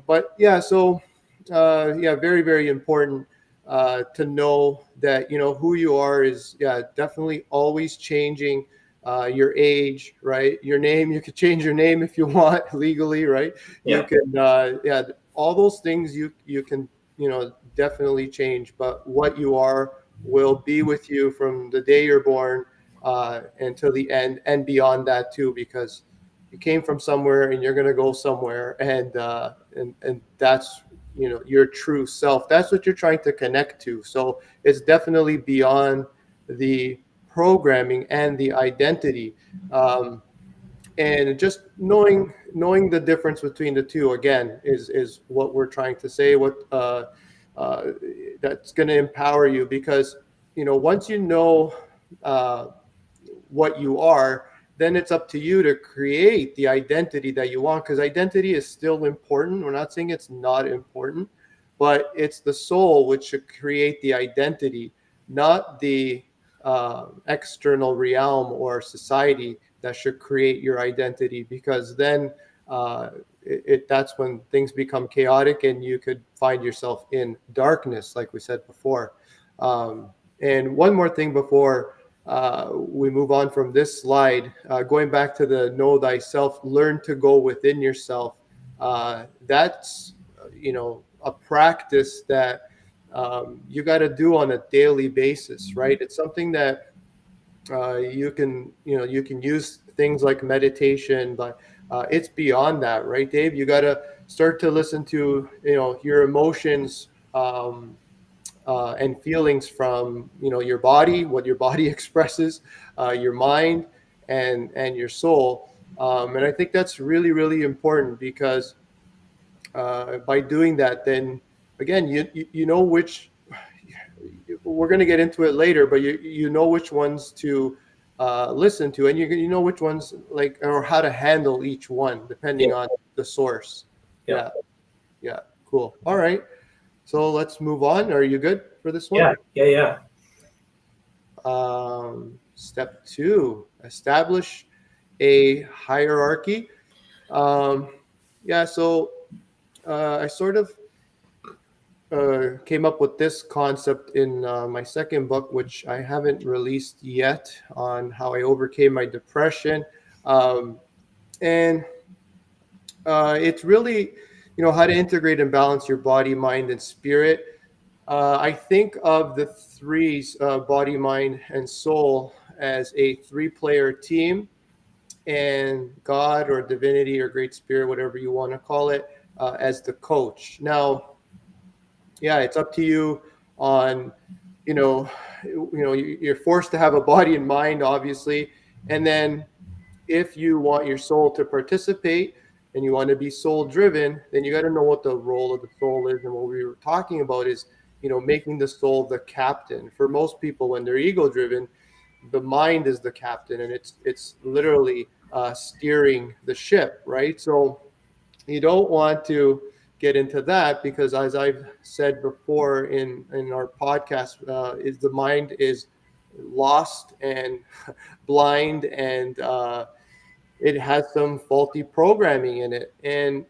But yeah, so yeah, very, very important to know that who you are is, yeah, definitely always changing. Your age, right? Your name, you could change your name if you want legally, right? You Yeah. can, yeah, all those things you can, definitely change. But what you are will be with you from the day you're born until the end, and beyond that too, because you came from somewhere and you're gonna go somewhere, and that's your true self. That's what you're trying to connect to. So it's definitely beyond the programming and the identity. And just knowing the difference between the two, again, is what we're trying to say. What uh, that's going to empower you, because once you know uh, what you are, then it's up to you to create the identity that you want, because identity is still important. We're not saying it's not important, but it's the soul which should create the identity, not the external realm or society that should create your identity, because then that's when things become chaotic and you could find yourself in darkness, like we said before. And one more thing before we move on from this slide, going back to the know thyself, learn to go within yourself. That's a practice that you got to do on a daily basis, right? It's something that you can use things like meditation, but it's beyond that, right, Dave? You got to start to listen to your emotions, and feelings from your body, what your body expresses, your mind, and your soul. And I think that's really, really important, because by doing that, then again, you know we're going to get into it later, but you know which ones to listen to, and you know which ones, like, or how to handle each one depending on the source. Yeah. Yeah, cool. All right, so let's move on. Are you good for this one? Yeah. Step 2, establish a hierarchy. So I sort of came up with this concept in my second book, which I haven't released yet, on how I overcame my depression. And it's really, how to integrate and balance your body, mind, and spirit. I think of the threes, body, mind, and soul, as a three-player team, and God or divinity or great spirit, whatever you want to call it, as the coach. Now, yeah, it's up to you on, you're forced to have a body and mind, obviously, and then if you want your soul to participate and you want to be soul driven, then you got to know what the role of the soul is. And what we were talking about is, making the soul the captain. For most people, when they're ego driven, the mind is the captain, and it's literally steering the ship, right? So you don't want to get into that, because, as I've said before in our podcast, is the mind is lost and blind, and it has some faulty programming in it. And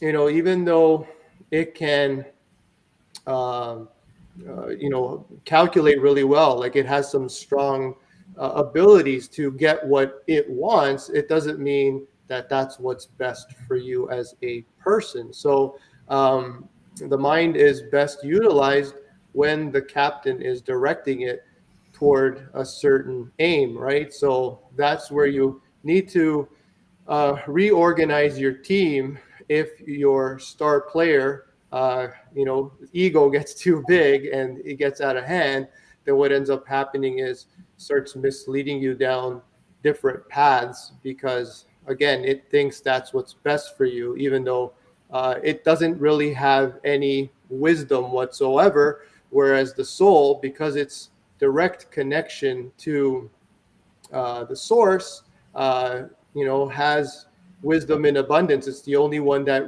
even though it can um, calculate really well, like it has some strong abilities to get what it wants, it doesn't mean that that's what's best for you as a person. So the mind is best utilized when the captain is directing it toward a certain aim, right? So that's where you need to reorganize your team. If your star player, ego gets too big and it gets out of hand, then what ends up happening is starts misleading you down different paths, because, again, it thinks that's what's best for you, even though it doesn't really have any wisdom whatsoever. Whereas the soul, because it's direct connection to the source, has wisdom in abundance. It's the only one that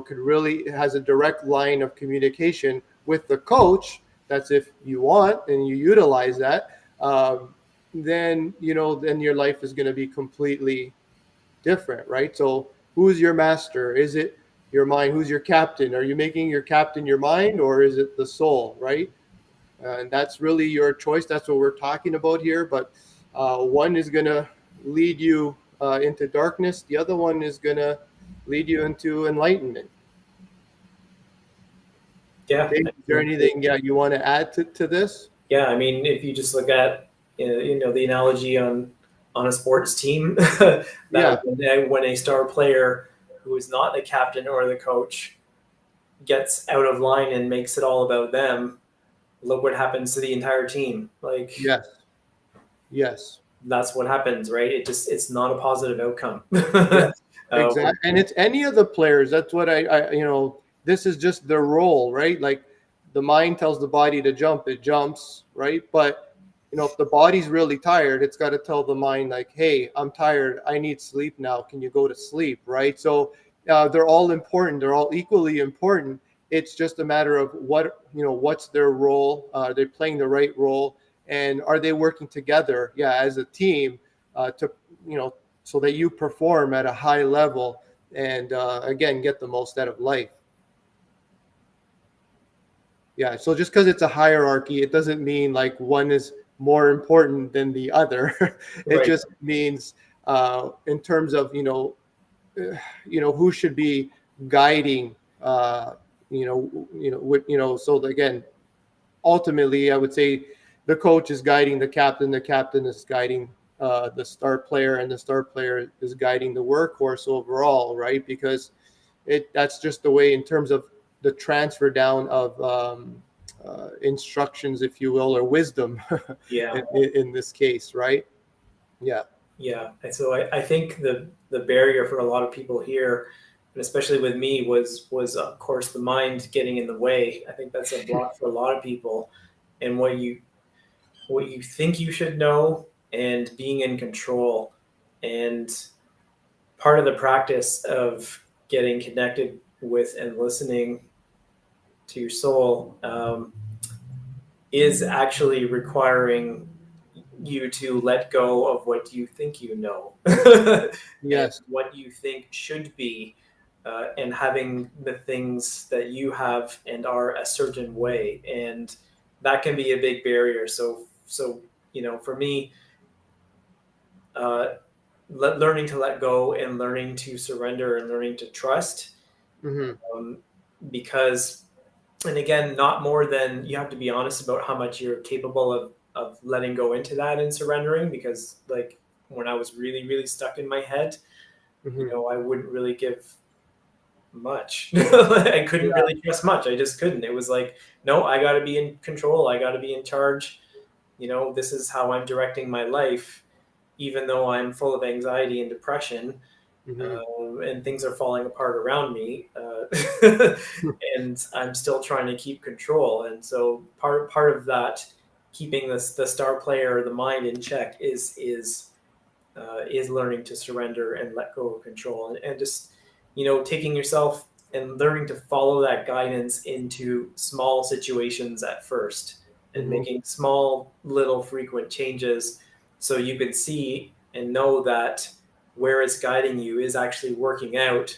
could really has a direct line of communication with the coach. That's if you want and you utilize that. Then your life is going to be completely different, right? So who's your master? Is it your mind? Who's your captain? Are you making your captain your mind, or is it the soul, right? And that's really your choice. That's what we're talking about here. But one is going to lead you into darkness. The other one is going to lead you into enlightenment. Yeah. Dave, is there anything you want to add to this? Yeah, I mean, if you just look at the analogy on a sports team, when a star player who is not the captain or the coach gets out of line and makes it all about them, look what happens to the entire team. Like, yes, that's what happens, right? It's not a positive outcome. yes, exactly. And it's any of the players. That's what this is just their role, right? Like, the mind tells the body to jump, it jumps, right? But if the body's really tired, it's got to tell the mind, like, hey, I'm tired, I need sleep now, can you go to sleep, right? So they're all important, they're all equally important. It's just a matter of what's their role. They're playing the right role, and are they working together as a team to so that you perform at a high level, and again, get the most out of life. Yeah, so just because it's a hierarchy, it doesn't mean like one is more important than the other. It Right. just means in terms of who should be guiding. So again, ultimately, I would say the coach is guiding the captain. The captain is guiding the star player, and the star player is guiding the workhorse overall, right? Because that's just the way, in terms of the transfer down of instructions, if you will, or wisdom. Yeah. in this case, right? Yeah. And so I think the barrier for a lot of people here, and especially with me, was of course the mind getting in the way. I think that's a block for a lot of people. and what you think you should know, and being in control. And part of the practice of getting connected with and listening to your soul is actually requiring you to let go of what you think you know and Yes. what you think should be, and having the things that you have and are a certain way, and that can be a big barrier. So for me, uh, learning to let go and learning to surrender and learning to trust, Mm-hmm. um, because, and again, not more than, you have to be honest about how much you're capable of letting go into that and surrendering, because like when I was really really stuck in my head, Mm-hmm. I wouldn't really give much. I couldn't Yeah. really trust much. I just couldn't. It was like, no, I got to be in control, I got to be in charge. This is how I'm directing my life, even though I'm full of anxiety and depression, Mm-hmm. and things are falling apart around me, and I'm still trying to keep control. And so part of that, keeping the star player, the mind in check, is learning to surrender and let go of control, and just taking yourself and learning to follow that guidance into small situations at first, and Mm-hmm. making small little frequent changes, so you can see and know that where it's guiding you is actually working out.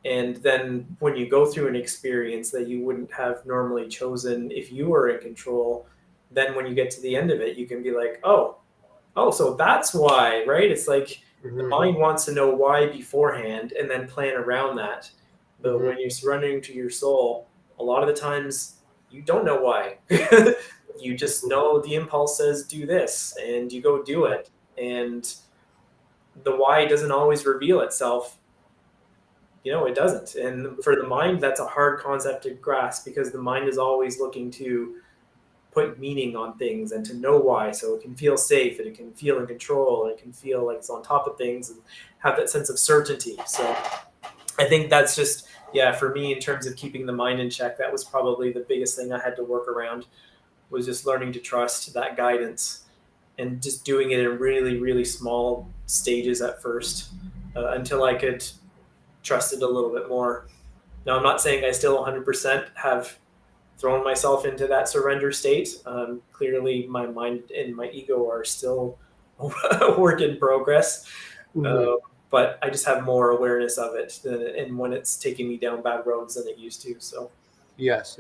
And then when you go through an experience that you wouldn't have normally chosen if you were in control, then when you get to the end of it, you can be like, oh, so that's why, right? It's like the Mm-hmm. mind wants to know why beforehand and then plan around that. But Mm-hmm. when you're surrendering to your soul, a lot of the times you don't know why. You just know the impulse says do this, and you go do it. And the why doesn't always reveal itself. It doesn't. And for the mind, that's a hard concept to grasp, because the mind is always looking to put meaning on things and to know why, so it can feel safe and it can feel in control and it can feel like it's on top of things and have that sense of certainty. So I think that's just, yeah, for me, in terms of keeping the mind in check, that was probably the biggest thing I had to work around, was just learning to trust that guidance, and just doing it in really really small stages at first, until I could trust it a little bit more. Now, I'm not saying I still 100% have thrown myself into that surrender state. Clearly, my mind and my ego are still a work in progress, Mm-hmm. uh, but I just have more awareness of it, and when it's taking me down bad roads than it used to. So, Yes,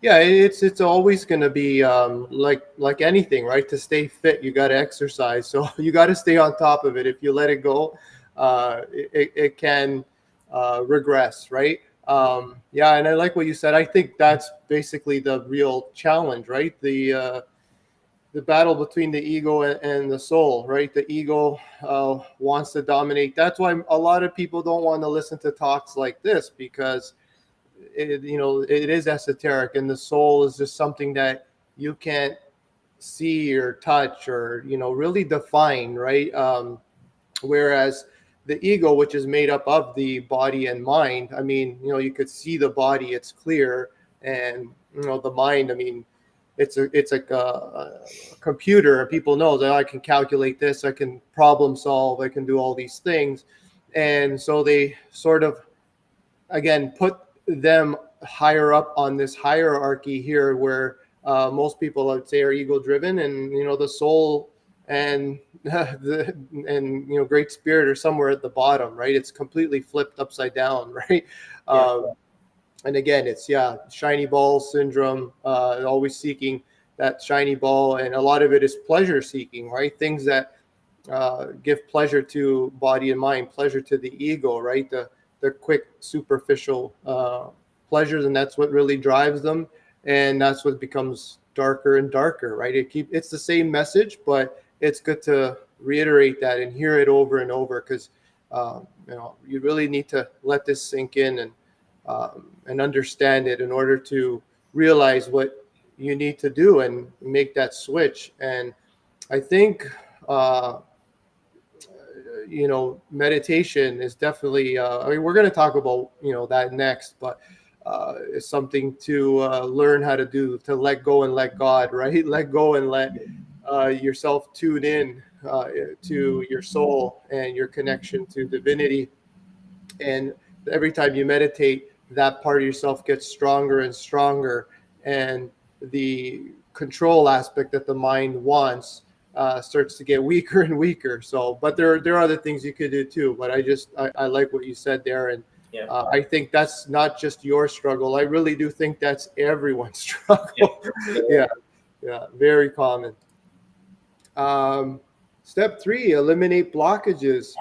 yeah, it's always going to be like anything, right? To stay fit, you got to exercise, so you got to stay on top of it. If you let it go, it can regress, right? Yeah, and I like what you said. I think that's basically the real challenge, right? The battle between the ego and the soul, right? The ego wants to dominate. That's why a lot of people don't want to listen to talks like this, because it is esoteric, and the soul is just something that you can't see or touch or really define, right? Whereas the ego, which is made up of the body and mind, I mean, you could see the body, it's clear. And the mind, I mean, it's like a computer, and people know that I can calculate this, I can problem solve, I can do all these things. And so they sort of, again, put them higher up on this hierarchy here, where most people, I would say, are ego driven, and the soul and great spirit are somewhere at the bottom, right? It's completely flipped upside down, right? yeah, And again, it's, yeah, shiny ball syndrome, always seeking that shiny ball, and a lot of it is pleasure seeking, right? Things that give pleasure to body and mind, pleasure to the ego, right? The quick, superficial pleasures, and that's what really drives them, and that's what becomes darker and darker, right? It's the same message, but it's good to reiterate that and hear it over and over, because you really need to let this sink in, and understand it in order to realize what you need to do and make that switch. And I think uh, meditation is definitely, I mean, we're going to talk about that next, but is something to learn how to do, to let go and let God, right? Let go and let yourself tune in to your soul and your connection to divinity. And every time you meditate, that part of yourself gets stronger and stronger. And the control aspect that the mind wants starts to get weaker and weaker. So, but there are other things you could do too. But I like what you said there. And Yeah. I think that's not just your struggle. I really do think that's everyone's struggle. Yeah. Yeah, very common. Step 3, eliminate blockages.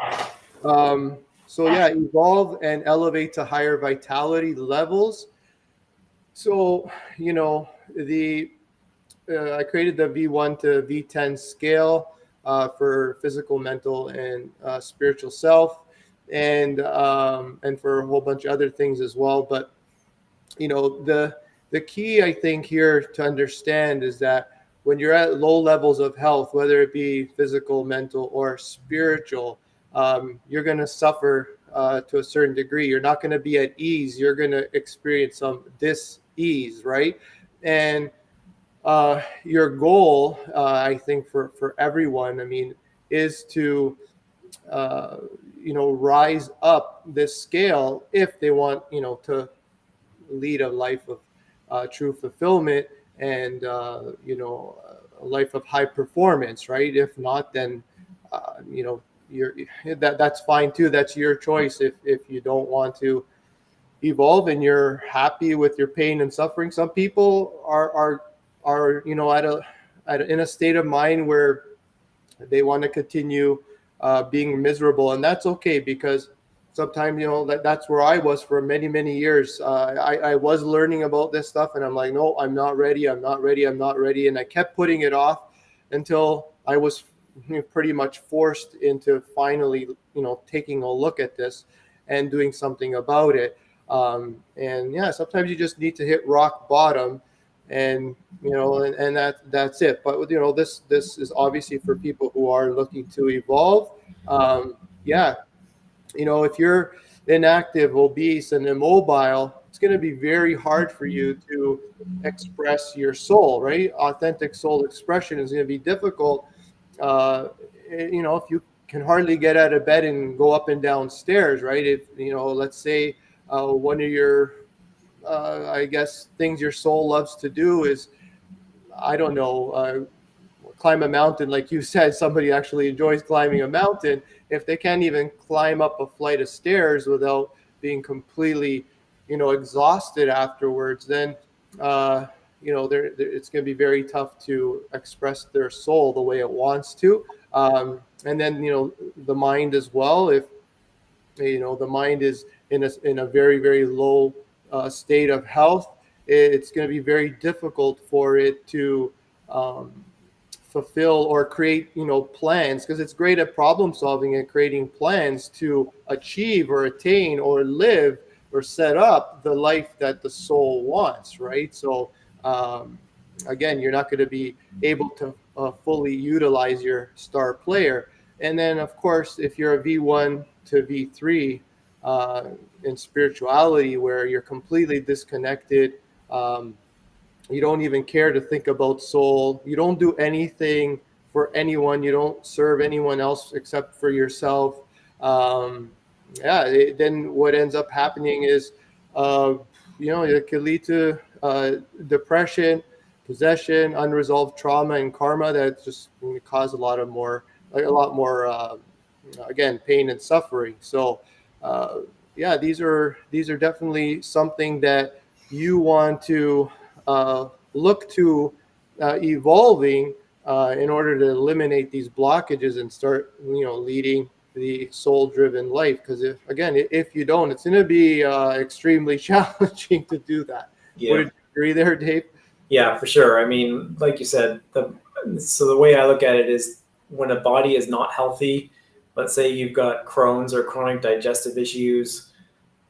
So yeah, evolve and elevate to higher vitality levels. So, the I created the V1 to V10 scale for physical, mental, and spiritual self, and for a whole bunch of other things as well. But the key, I think, here to understand is that when you're at low levels of health, whether it be physical, mental, or spiritual, you're going to suffer to a certain degree. You're not going to be at ease. You're going to experience some dis-ease, right? And your goal, I think, for everyone, I mean, is to rise up this scale if they want, to lead a life of true fulfillment and a life of high performance, right? If not, then you're that's fine too. That's your choice. If you don't want to evolve and you're happy with your pain and suffering, some people are in a state of mind where they want to continue being miserable, and that's okay, because sometimes that's where I was for many years. I was learning about this stuff, and I'm like, no, I'm not ready, and I kept putting it off until I was pretty much forced into finally taking a look at this and doing something about it. And yeah, sometimes you just need to hit rock bottom, and and that's it. But this is obviously for people who are looking to evolve. Yeah, if you're inactive, obese, and immobile, it's going to be very hard for you to express your soul, right? Authentic soul expression is going to be difficult. If you can hardly get out of bed and go up and down stairs, right? If let's say one of your I guess things your soul loves to do is, I don't know, climb a mountain. Like you said, somebody actually enjoys climbing a mountain. If they can't even climb up a flight of stairs without being completely, exhausted afterwards, then, it's going to be very tough to express their soul the way it wants to. And then, the mind as well. If, the mind is in a very low state of health, it's going to be very difficult for it to fulfill or create plans, because it's great at problem solving and creating plans to achieve or attain or live or set up the life that the soul wants, right? So again, you're not going to be able to fully utilize your star player. And then, of course, if you're a V1 to V3 in spirituality, where you're completely disconnected, you don't even care to think about soul. You don't do anything for anyone. You don't serve anyone else except for yourself. Then what ends up happening is, it can lead to depression, possession, unresolved trauma, and karma that just cause a lot more, again, pain and suffering. So, these are definitely something that you want to look to evolving in order to eliminate these blockages and start, leading the soul-driven life. Because if you don't, it's going to be extremely challenging to do that. Yeah. Would you agree there, Dave? Yeah, for sure. I mean, like you said, so the way I look at it is, when a body is not healthy, let's say you've got Crohn's or chronic digestive issues,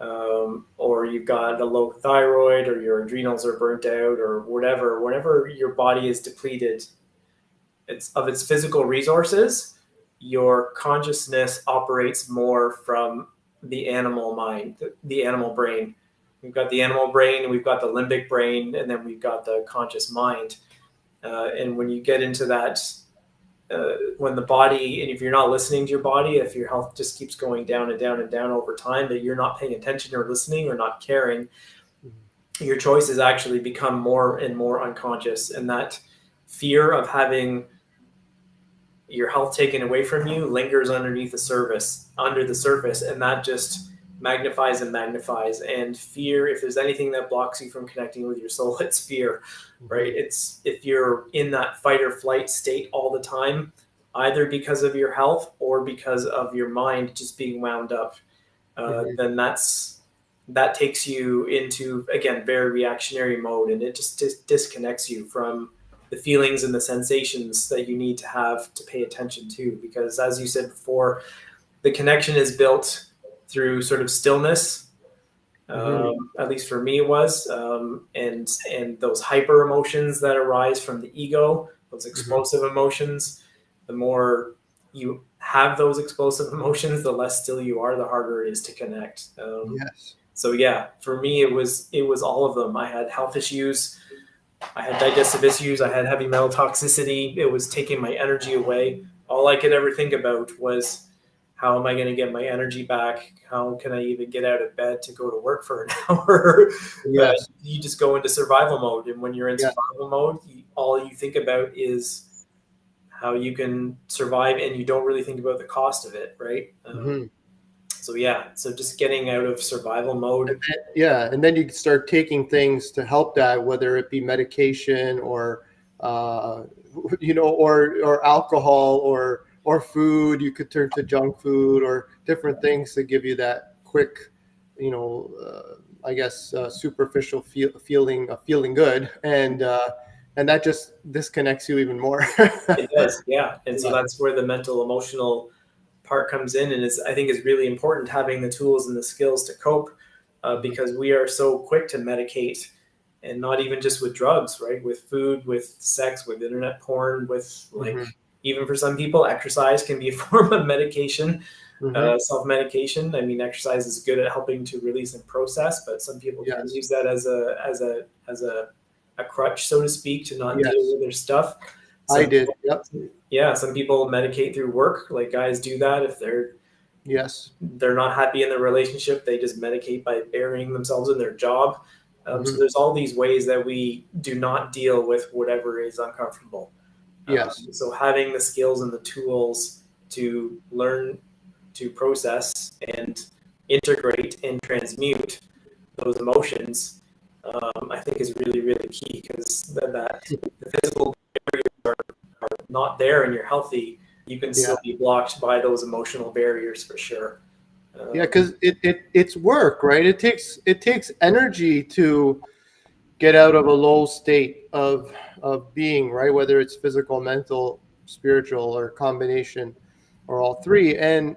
or you've got a low thyroid, or your adrenals are burnt out, or whatever, whenever your body is depleted of its physical resources, your consciousness operates more from the animal mind, the animal brain. we've got the animal brain, we've got the limbic brain, and then we've got the conscious mind. And when you get into that, when the body, and if you're not listening to your body, if your health just keeps going down and down and down over time, that you're not paying attention or listening or not caring, your choices actually become more and more unconscious. And that fear of having your health taken away from you lingers under the surface, and that just magnifies and magnifies. And fear, if there's anything that blocks you from connecting with your soul, it's fear, right? It's if you're in that fight or flight state all the time, either because of your health or because of your mind just being wound up, then that takes you into, again, very reactionary mode, and it just disconnects you from the feelings and the sensations that you need to have to pay attention to. Because as you said before, the connection is built through sort of stillness. At least for me it was, and those hyper emotions that arise from the ego, those explosive emotions. The more you have those explosive emotions, the less still you are, the harder it is to connect. So yeah, for me it was all of them. I had health issues, I had digestive issues, I had heavy metal toxicity. It was taking my energy away. All I could ever think about was, how am I going to get my energy back? How can I even get out of bed to go to work for an hour? You just go into survival mode. And when you're in survival mode, all you think about is how you can survive, and you don't really think about the cost of it, right? So just getting out of survival mode. And then you can start taking things to help that, whether it be medication or or alcohol or food. You could turn to junk food or different things to give you that quick, superficial feeling of feeling good, and that just disconnects you even more. It does, yeah. And so that's where the mental emotional part comes in, and I think it's really important having the tools and the skills to cope, because we are so quick to medicate, and not even just with drugs, right? With food, with sex, with internet porn, with even for some people, exercise can be a form of medication, self-medication. I mean, exercise is good at helping to release and process, but some people can use that as a crutch, so to speak, to not deal with their stuff. I did. Yeah, some people medicate through work. Like, guys do that if they're not happy in their relationship. They just medicate by burying themselves in their job. So there's all these ways that we do not deal with whatever is uncomfortable. So having the skills and the tools to learn to process and integrate and transmute those emotions, I think is really, really key, because the physical barriers are not there and you're healthy, you can still be blocked by those emotional barriers for sure. Because it's work, right? It takes energy to get out of a low state of being, right? Whether it's physical, mental, spiritual, or combination, or all three. And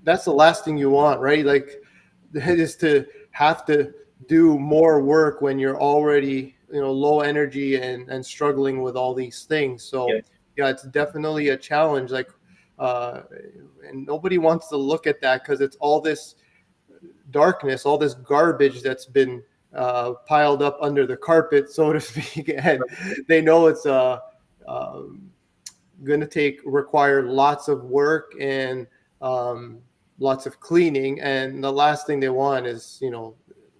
that's the last thing you want, right? Like, that is to have to do more work when you're already low energy and struggling with all these things. So it's definitely a challenge. Like, and nobody wants to look at that, because it's all this darkness, all this garbage that's been piled up under the carpet, so to speak, and they know it's going to require lots of work and lots of cleaning, and the last thing they want is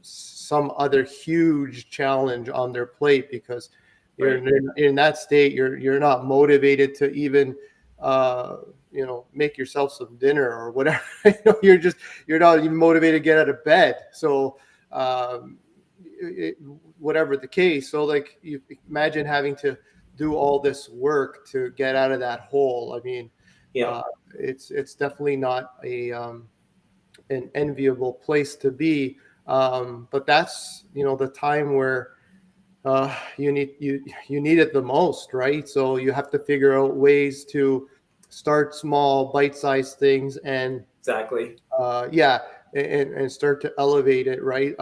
some other huge challenge on their plate, because you're in that state, you're not motivated to even make yourself some dinner or whatever. You're not even motivated to get out of bed. So whatever the case, so like, you imagine having to do all this work to get out of that hole. I mean, it's definitely not an enviable place to be. But that's the time where you need it the most, right? So you have to figure out ways to start small, bite-sized things, and and start to elevate it, right?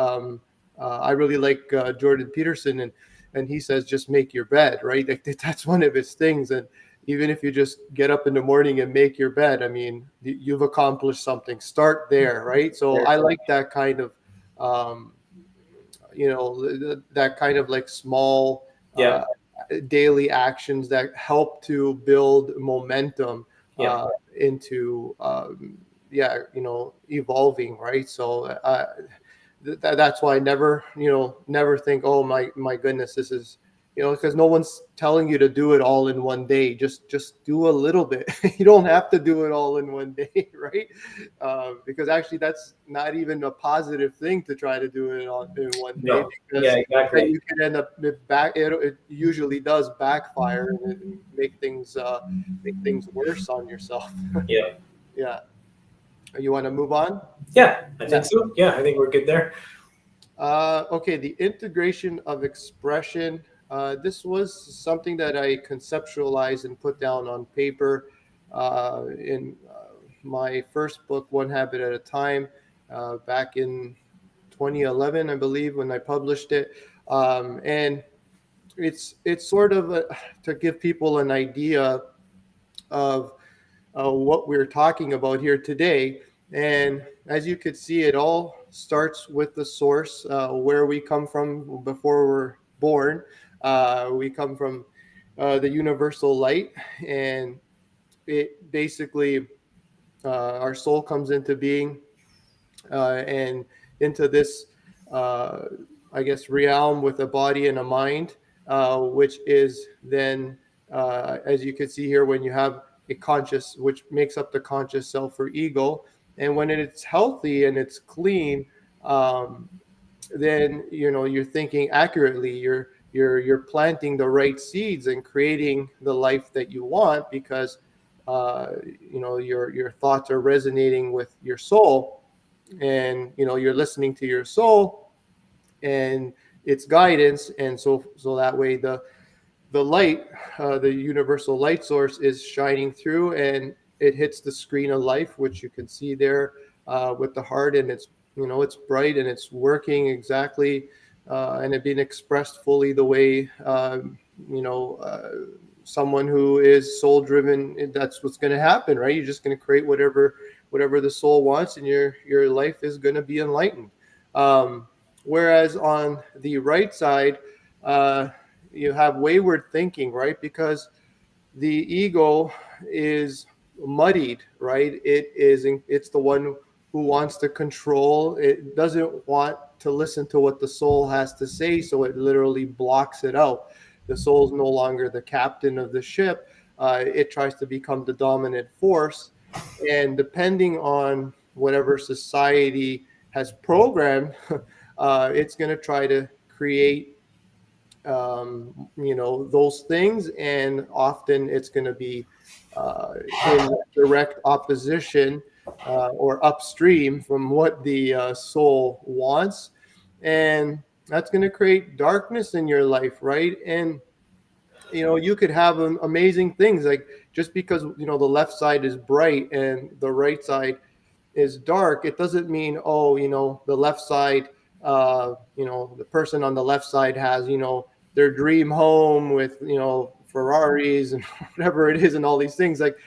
I really like Jordan Peterson, and he says, just make your bed, right? Like, that's one of his things. And even if you just get up in the morning and make your bed, I mean, you've accomplished something. Start there, right? So I like that kind of um, that kind of like small Yeah. daily actions that help to build momentum Yeah. into evolving, right? So that's why I never never think, oh my goodness, this is, because no one's telling you to do it all in one day. Just do a little bit. You don't have to do it all in one day, right? Because actually that's not even a positive thing to try to do it all in one day, No. Yeah, because exactly. you can end up it usually does backfire and make things worse on yourself. Yeah. Yeah. You want to move on? Yeah, I Yeah. think so. Yeah, I think we're good there. Okay, the integration of expression. This was something that I conceptualized and put down on paper in my first book, One Habit at a Time, back in 2011, I believe, when I published it. And it's sort of to give people an idea of what we're talking about here today. And as you could see, it all starts with the source, where we come from before we're born. We come from the universal light, and it basically, our soul comes into being and into this, uh, I guess, realm with a body and a mind, which is then, as you can see here, when you have a conscious, which makes up the conscious self or ego, and when it's healthy and it's clean, um, then you're thinking accurately. You're planting the right seeds and creating the life that you want, because your thoughts are resonating with your soul, and you're listening to your soul and its guidance, and so that way the light, the universal light source, is shining through, and it hits the screen of life, which you can see there with the heart, and it's bright and it's working exactly, and it being expressed fully the way, you know uh, someone who is soul driven, that's what's going to happen, right? You're just going to create whatever the soul wants, and your life is going to be enlightened. Whereas on the right side, uh, you have wayward thinking, right? Because the ego is muddied, right? It's the one who wants to control. It doesn't want to listen to what the soul has to say, so it literally blocks it out. The soul's no longer the captain of the ship. It tries to become the dominant force, and depending on whatever society has programmed, it's going to try to create those things, and often it's going to be in direct opposition, or upstream from what the soul wants, and that's going to create darkness in your life, right? And you could have amazing things, like, just because the left side is bright and the right side is dark, it doesn't mean, oh, the left side, the person on the left side has, their dream home with, Ferraris and whatever it is, and all these things. Like,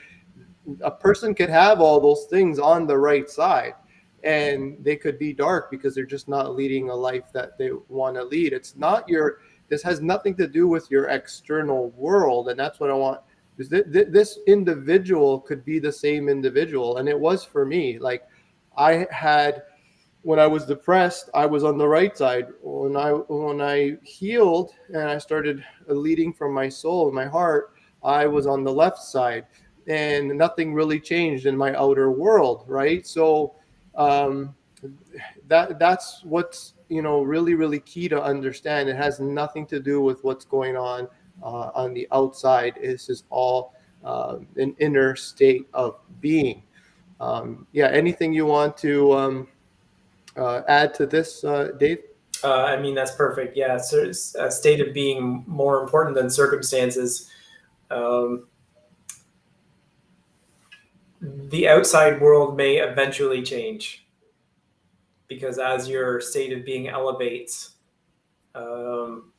a person could have all those things on the right side, and they could be dark because they're just not leading a life that they want to lead. This has nothing to do with your external world, and that's what I want. This individual could be the same individual, and it was for me. Like, I had, when I was depressed, I was on the right side. When I healed and I started leading from my soul and my heart, I was on the left side, and nothing really changed in my outer world, right? So um, that's what's really really key to understand. It has nothing to do with what's going on the outside. This is all an inner state of being. Yeah, anything you want to add to this, Dave? I mean, that's perfect. Yeah, so it's a state of being more important than circumstances. Um, the outside world may eventually change because as your state of being elevates, um,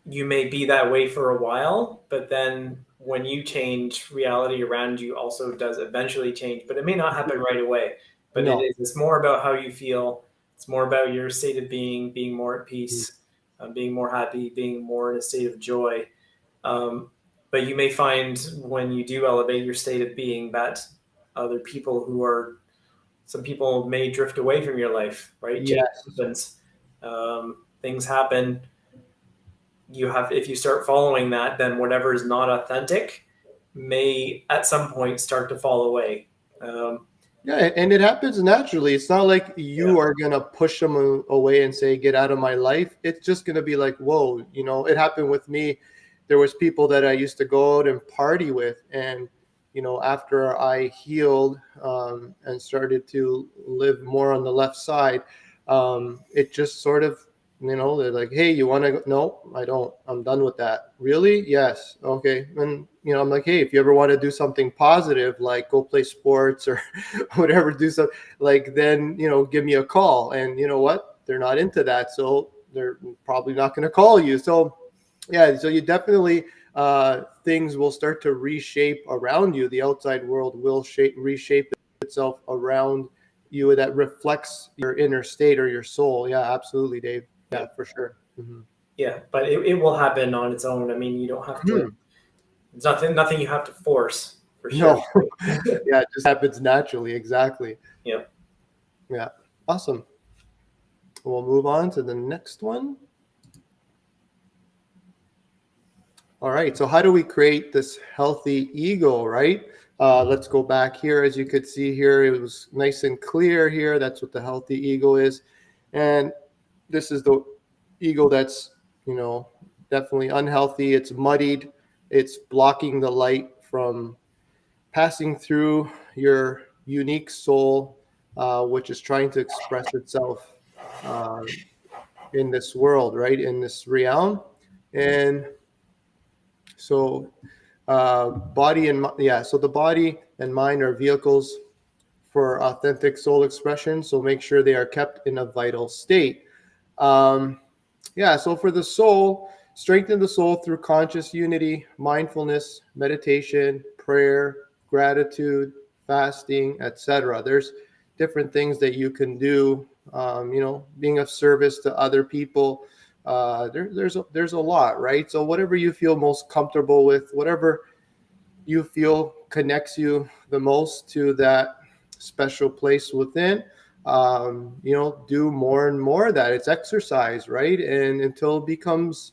you may be that way for a while, but then when you change, reality around you also does eventually change, but it may not happen right away. But No. it's more about how you feel. It's more about your state of being more at peace, being more happy, being more in a state of joy. But you may find when you do elevate your state of being that other people some people may drift away from your life, right? Change Yes. happens. Things happen. If you start following that, then whatever is not authentic may at some point start to fall away. Yeah, and it happens naturally. It's not like Yeah. you are gonna push them away and say, "Get out of my life." It's just gonna be like, "Whoa," It happened with me. There was people that I used to go out and party with, and after I healed and started to live more on the left side, it just sort of, they're like, "Hey, you want to go?" No, I don't. I'm done with that. Really? Yes. Okay. And I'm like, "Hey, if you ever want to do something positive, like go play sports or whatever, do something, like, then give me a call." And you know what? They're not into that, so they're probably not going to call you. So yeah, so you definitely things will start to reshape around you. The outside world will reshape itself around you that reflects your inner state or your soul. Yeah, absolutely, Dave. Yeah, for sure. Yeah, but it will happen on its own. I mean, you don't have to. It's nothing you have to force for sure. No, yeah, it just happens naturally. Exactly. Yeah. Yeah, awesome. We'll move on to the next one. All right, so how do we create this healthy ego, right? Let's go back here. As you could see here, it was nice and clear here. That's what the healthy ego is. And this is the ego that's, definitely unhealthy. It's muddied. It's blocking the light from passing through your unique soul, which is trying to express itself uh, in this world, right? In this realm. And so so the body and mind are vehicles for authentic soul expression. So make sure they are kept in a vital state. Um, so for the soul, strengthen the soul through conscious unity, mindfulness, meditation, prayer, gratitude, fasting, etc. There's different things that you can do. Being of service to other people. There's a lot, right? So whatever you feel most comfortable with, whatever you feel connects you the most to that special place within, do more and more of that. It's exercise, right? And until it becomes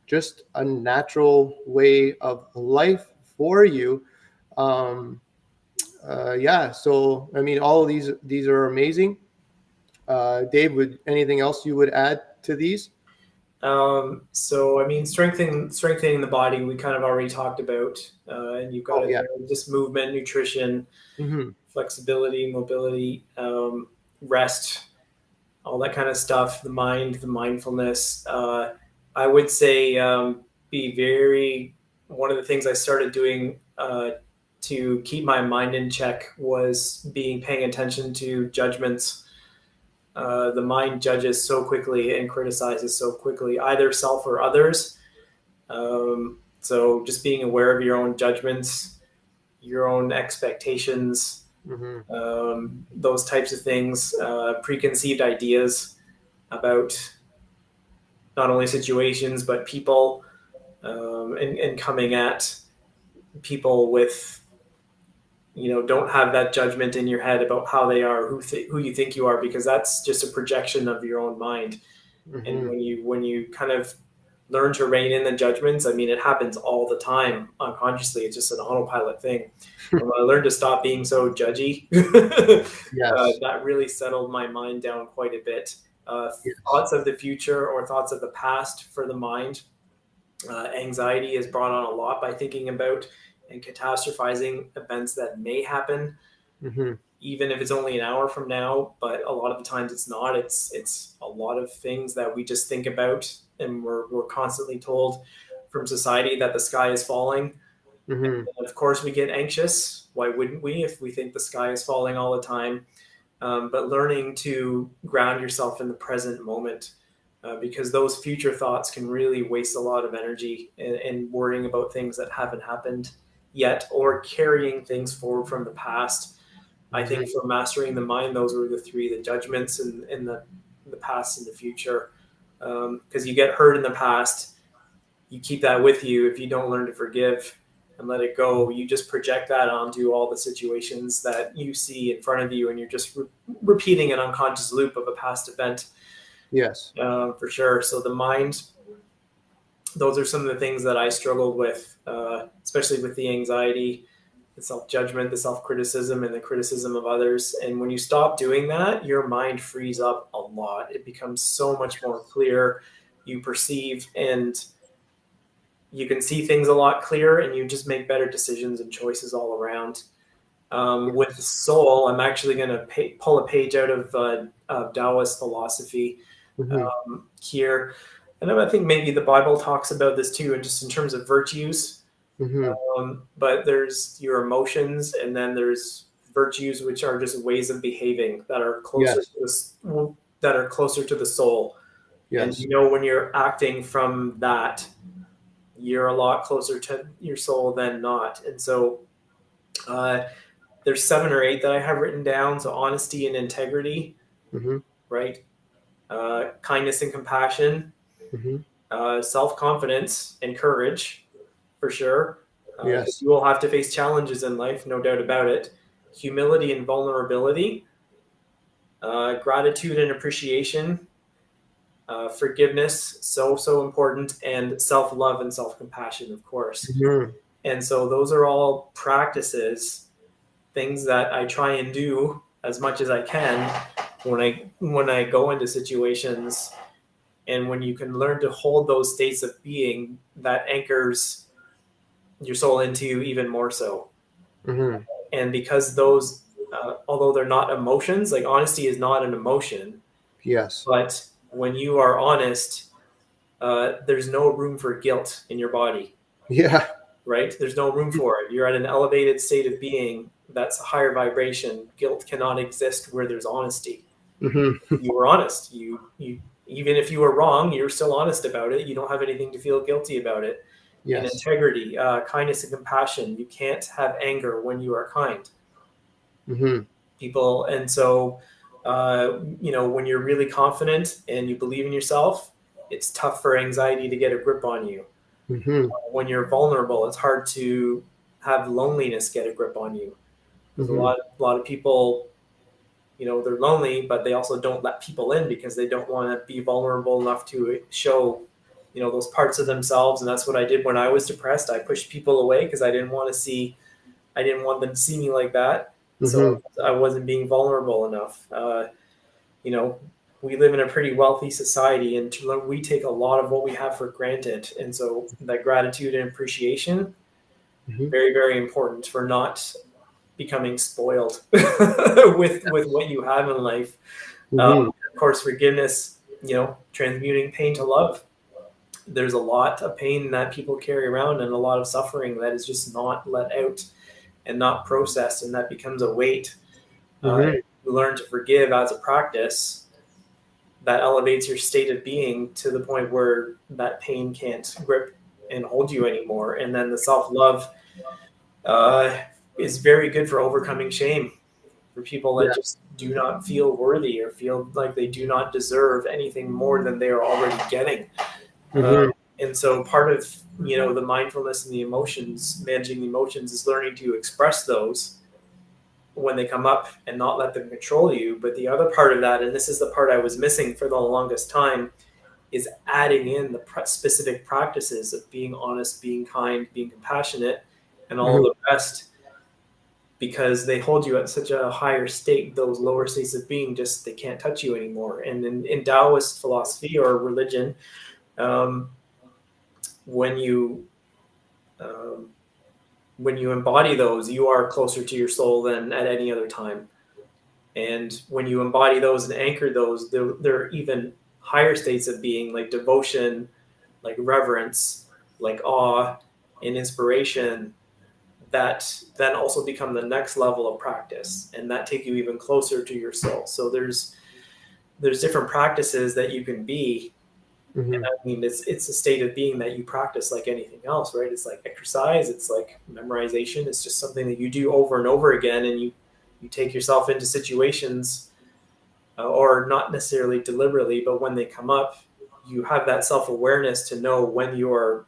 just a natural way of life for you. So I mean, all of these are amazing. Dave, would anything else you would add to these? So I mean, strengthening the body, we kind of already talked about, and you've got Oh it yeah. there. Just movement, nutrition, Mm-hmm. flexibility, mobility, rest, all that kind of stuff. The mind, the mindfulness. I would say be very. One of the things I started doing to keep my mind in check was paying attention to judgments. The mind judges so quickly and criticizes so quickly, either self or others. So just being aware of your own judgments, your own expectations, Mm-hmm. those types of things, preconceived ideas about not only situations but people, and coming at people with don't have that judgment in your head about how they are, who you think you are, because that's just a projection of your own mind. And Mm-hmm. when you kind of learn to rein in the judgments, I mean, it happens all the time unconsciously. It's just an autopilot thing. And when I learned to stop being so judgy, Yes. that really settled my mind down quite a bit. Yes. Thoughts of the future or thoughts of the past for the mind, anxiety is brought on a lot by thinking about and catastrophizing events that may happen, Mm-hmm. even if it's only an hour from now. But a lot of the times it's not. It's a lot of things that we just think about, and we're constantly told from society that the sky is falling. Mm-hmm. And of course, we get anxious. Why wouldn't we if we think the sky is falling all the time? But learning to ground yourself in the present moment, because those future thoughts can really waste a lot of energy in worrying about things that haven't happened yet or carrying things forward from the past. I think Mm-hmm. for mastering the mind, those were the three: the judgments and the the past and the future. Because you get hurt in the past, you keep that with you. If you don't learn to forgive and let it go, you just project that onto all the situations that you see in front of you, and you're just repeating an unconscious loop of a past event. Yes. For sure. So the mind, those are some of the things that I struggled with, especially with the anxiety, the self-judgment, the self-criticism, and the criticism of others. And when you stop doing that, your mind frees up a lot. It becomes so much more clear. You perceive and you can see things a lot clearer, and you just make better decisions and choices all around. With the soul, I'm actually going to pull a page out of Taoist philosophy here. And I think maybe the Bible talks about this too, and just in terms of virtues. But there's your emotions, and then there's virtues, which are just ways of behaving that are closer to the soul. Yes. And when you're acting from that, you're a lot closer to your soul than not. And so there's 7 or 8 that I have written down. So honesty and integrity, right? Kindness and compassion, self-confidence and courage, for sure. Yes. You will have to face challenges in life, no doubt about it. Humility and vulnerability, gratitude and appreciation, forgiveness, so important, and self-love and self-compassion, of course. And so those are all practices, things that I try and do as much as I can when I go into situations. And when you can learn to hold those states of being, that anchors your soul into you even more so. And because those, although they're not emotions, like honesty is not an emotion. Yes. But when you are honest, there's no room for guilt in your body. Yeah. Right? There's no room for it. You're at an elevated state of being that's a higher vibration. Guilt cannot exist where there's honesty. You were honest. You even if you were wrong, you're still honest about it. You don't have anything to feel guilty about it. Yes. And integrity, kindness and compassion. You can't have anger when you are kind. People, and so when you're really confident and you believe in yourself, it's tough for anxiety to get a grip on you. When you're vulnerable, it's hard to have loneliness get a grip on you. There's a lot of people, they're lonely, but they also don't let people in because they don't want to be vulnerable enough to show, those parts of themselves. And that's what I did when I was depressed. I pushed people away because I didn't want them to see me like that. So I wasn't being vulnerable enough. We live in a pretty wealthy society, and we take a lot of what we have for granted. And so that gratitude and appreciation, very, very important for not becoming spoiled with what you have in life. Of course, forgiveness, transmuting pain to love. There's a lot of pain that people carry around and a lot of suffering that is just not let out and not processed, and that becomes a weight. You learn to forgive as a practice that elevates your state of being to the point where that pain can't grip and hold you anymore. And then the self-love is very good for overcoming shame, for people that just do not feel worthy or feel like they do not deserve anything more than they are already getting. And so part of, the mindfulness and the emotions, managing the emotions, is learning to express those when they come up and not let them control you. But the other part of that, and this is the part I was missing for the longest time, is adding in the specific practices of being honest, being kind, being compassionate, and all the rest, because they hold you at such a higher state. Those lower states of being, just they can't touch you anymore. And in Taoist philosophy or religion, when you embody those, you are closer to your soul than at any other time. And when you embody those and anchor those, there are even higher states of being, like devotion, like reverence, like awe and inspiration, that then also become the next level of practice, and that take you even closer to your soul. So there's different practices that you can be. And I mean, it's a state of being that you practice like anything else, right? It's like exercise, it's like memorization. It's just something that you do over and over again, and you take yourself into situations or not necessarily deliberately, but when they come up, you have that self-awareness to know when you're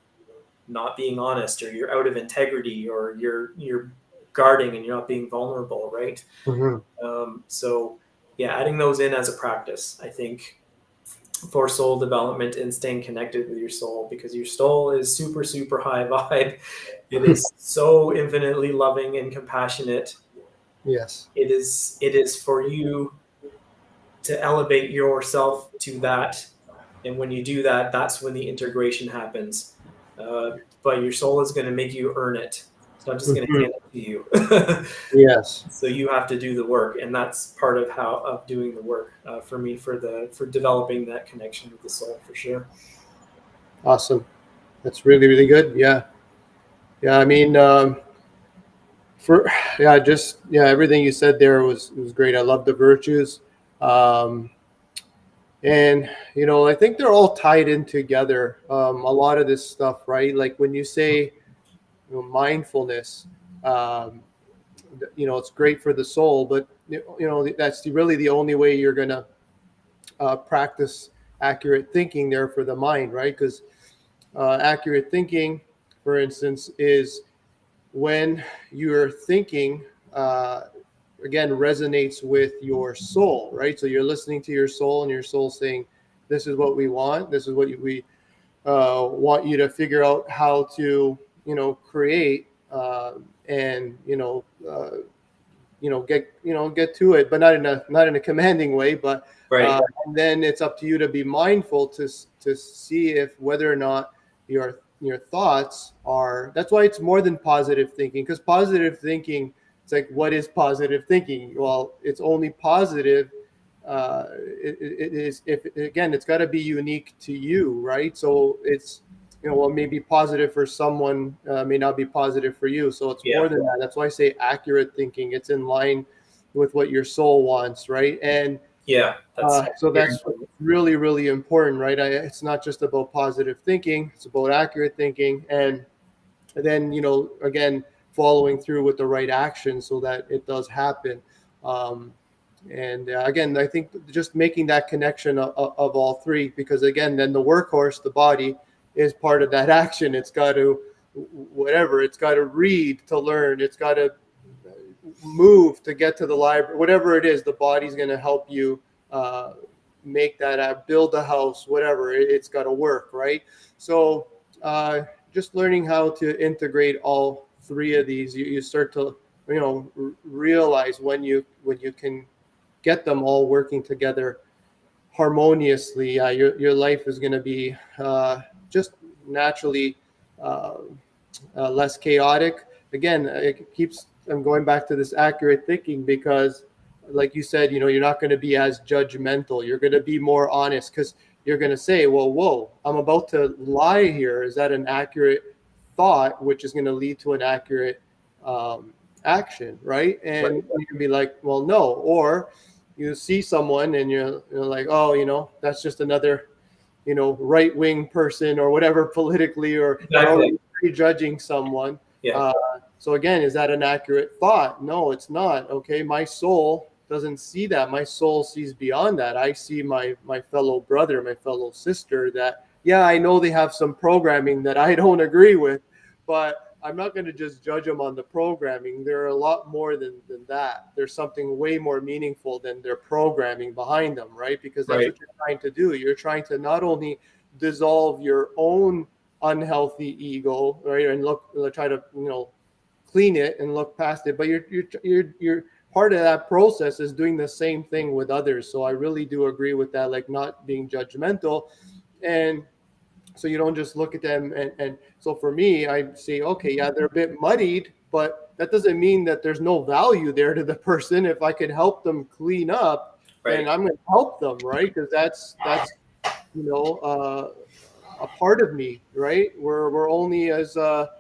not being honest, or you're out of integrity, or you're guarding and you're not being vulnerable, right? Mhm. So yeah, adding those in as a practice, I think, for soul development and staying connected with your soul, because your soul is super, super high vibe. It is so infinitely loving and compassionate. Yes. It is for you to elevate yourself to that. And when you do that, that's when the integration happens. But your soul is going to make you earn it. It's not just going to Mhm. hand it to you. Yes. So you have to do the work, and that's part of how of doing the work for me, for developing that connection with the soul, for sure. Awesome. That's really, really good. Yeah. Yeah. I mean, for just everything you said there was great. I love the virtues. Um, and I think they're all tied in together. A lot of this stuff, right? Like when you say mindfulness, um, it's great for the soul, but that's really the only way you're gonna practice accurate thinking there for the mind, right? Because accurate thinking, for instance, is when you're thinking, uh, again, resonates with your soul, right? So you're listening to your soul, and your soul saying, this is what we want. This is what we want you to figure out how to, create, and get to it, but not in a commanding way. But Right. and then it's up to you to be mindful to see if whether or not your thoughts are. That's why it's more than positive thinking, because positive thinking, it's like, what is positive thinking? Well, it's only positive. It is, if again, it's got to be unique to you, right? So it's, what may be positive for someone may not be positive for you. So it's more Yeah. than that. That's why I say accurate thinking. It's in line with what your soul wants, right? And Yeah. That's so very that's important. really, really important, right? It's not just about positive thinking; it's about accurate thinking, and then again, following through with the right action so that it does happen. Um, and again, I think just making that connection of all three, because again, then the workhorse, the body, is part of that action. It's got to, whatever, it's got to read to learn, it's got to move to get to the library, whatever it is, the body's going to help you uh, make that, build a house, whatever. It's got to work, right? So just learning how to integrate all three of these, you start to realize when you can get them all working together harmoniously. Your life is going to be just naturally uh, less chaotic. Again, it keeps, I'm going back to this accurate thinking, because like you said, you're not going to be as judgmental. You're going to be more honest, because you're going to say, well, whoa, I'm about to lie here. Is that an accurate thought, which is going to lead to an accurate action, right? Right. And you can be like, well, no. Or you see someone and you're like, oh, that's just another right wing person or whatever, politically, or you're Exactly. already prejudging someone. Yeah. So again, is that an accurate thought? No, it's not. Okay, my soul doesn't see that. My soul sees beyond that. I see my fellow brother, my fellow sister, that, yeah, I know they have some programming that I don't agree with, but I'm not going to just judge them on the programming. They're a lot more than that. There's something way more meaningful than their programming behind them, right? Because that's Right. what you're trying to do. You're trying to not only dissolve your own unhealthy ego, right, and try to clean it and look past it, but you're part of that process is doing the same thing with others. So I really do agree with that, like not being judgmental. And so you don't just look at them and so for me, I say, okay, yeah, they're a bit muddied, but that doesn't mean that there's no value there to the person. If I could help them clean up, then Right. I'm going to help them, right? Because that's you know a part of me, right? We're only as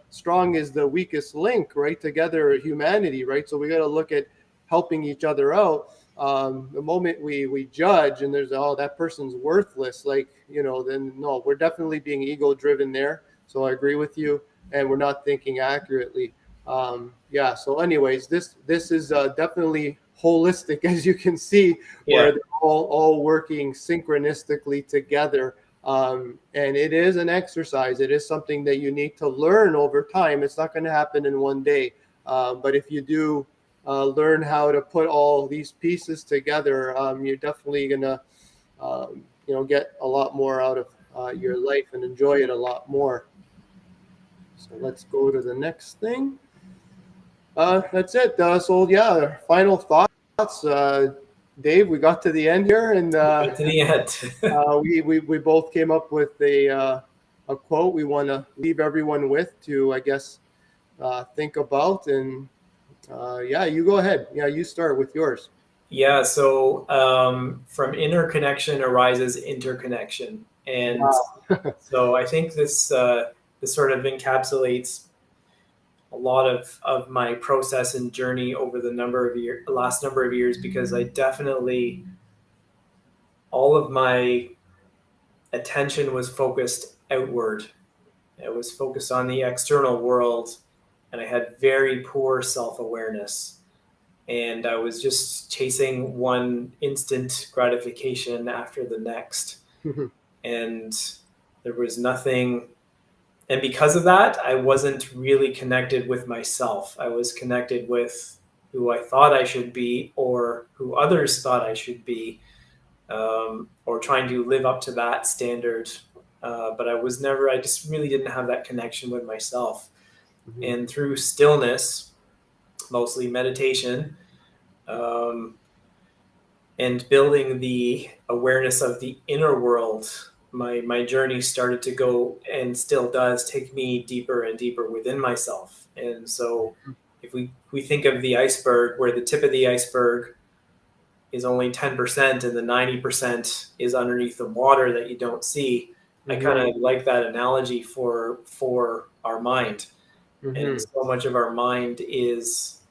strong as the weakest link, right? Together, humanity, right? So we got to look at helping each other out. The moment we judge and there's, oh, that person's worthless, like, then no, we're definitely being ego driven there. So I agree with you, and we're not thinking accurately. Yeah. So, anyways, this is definitely holistic as you can see, Yeah. where they're all working synchronistically together. And it is an exercise. It is something that you need to learn over time. It's not going to happen in one day. But if you do learn how to put all these pieces together, you're definitely going to, get a lot more out of your life and enjoy it a lot more. So let's go to the next thing. That's it. So yeah, final thoughts. Dave, we got to the end here, and To the end. we both came up with a quote we want to leave everyone with to, I guess, think about. And yeah, you go ahead. Yeah, you start with yours. Yeah. So from interconnection arises interconnection, and Wow. so I think this sort of encapsulates a lot of my process and journey over the last number of years, because I definitely, all of my attention was focused outward. It was focused on the external world, and I had very poor self-awareness. And I was just chasing one instant gratification after the next. And there was nothing. And because of that, I wasn't really connected with myself. I was connected with who I thought I should be, or who others thought I should be, or trying to live up to that standard. But I just really didn't have that connection with myself. And through stillness, mostly meditation, and building the awareness of the inner world, my journey started to go, and still does, take me deeper and deeper within myself. And so if we think of the iceberg, where the tip of the iceberg is only 10% and the 90% is underneath the water that you don't see, I kind of like that analogy for our mind. And so much of our mind is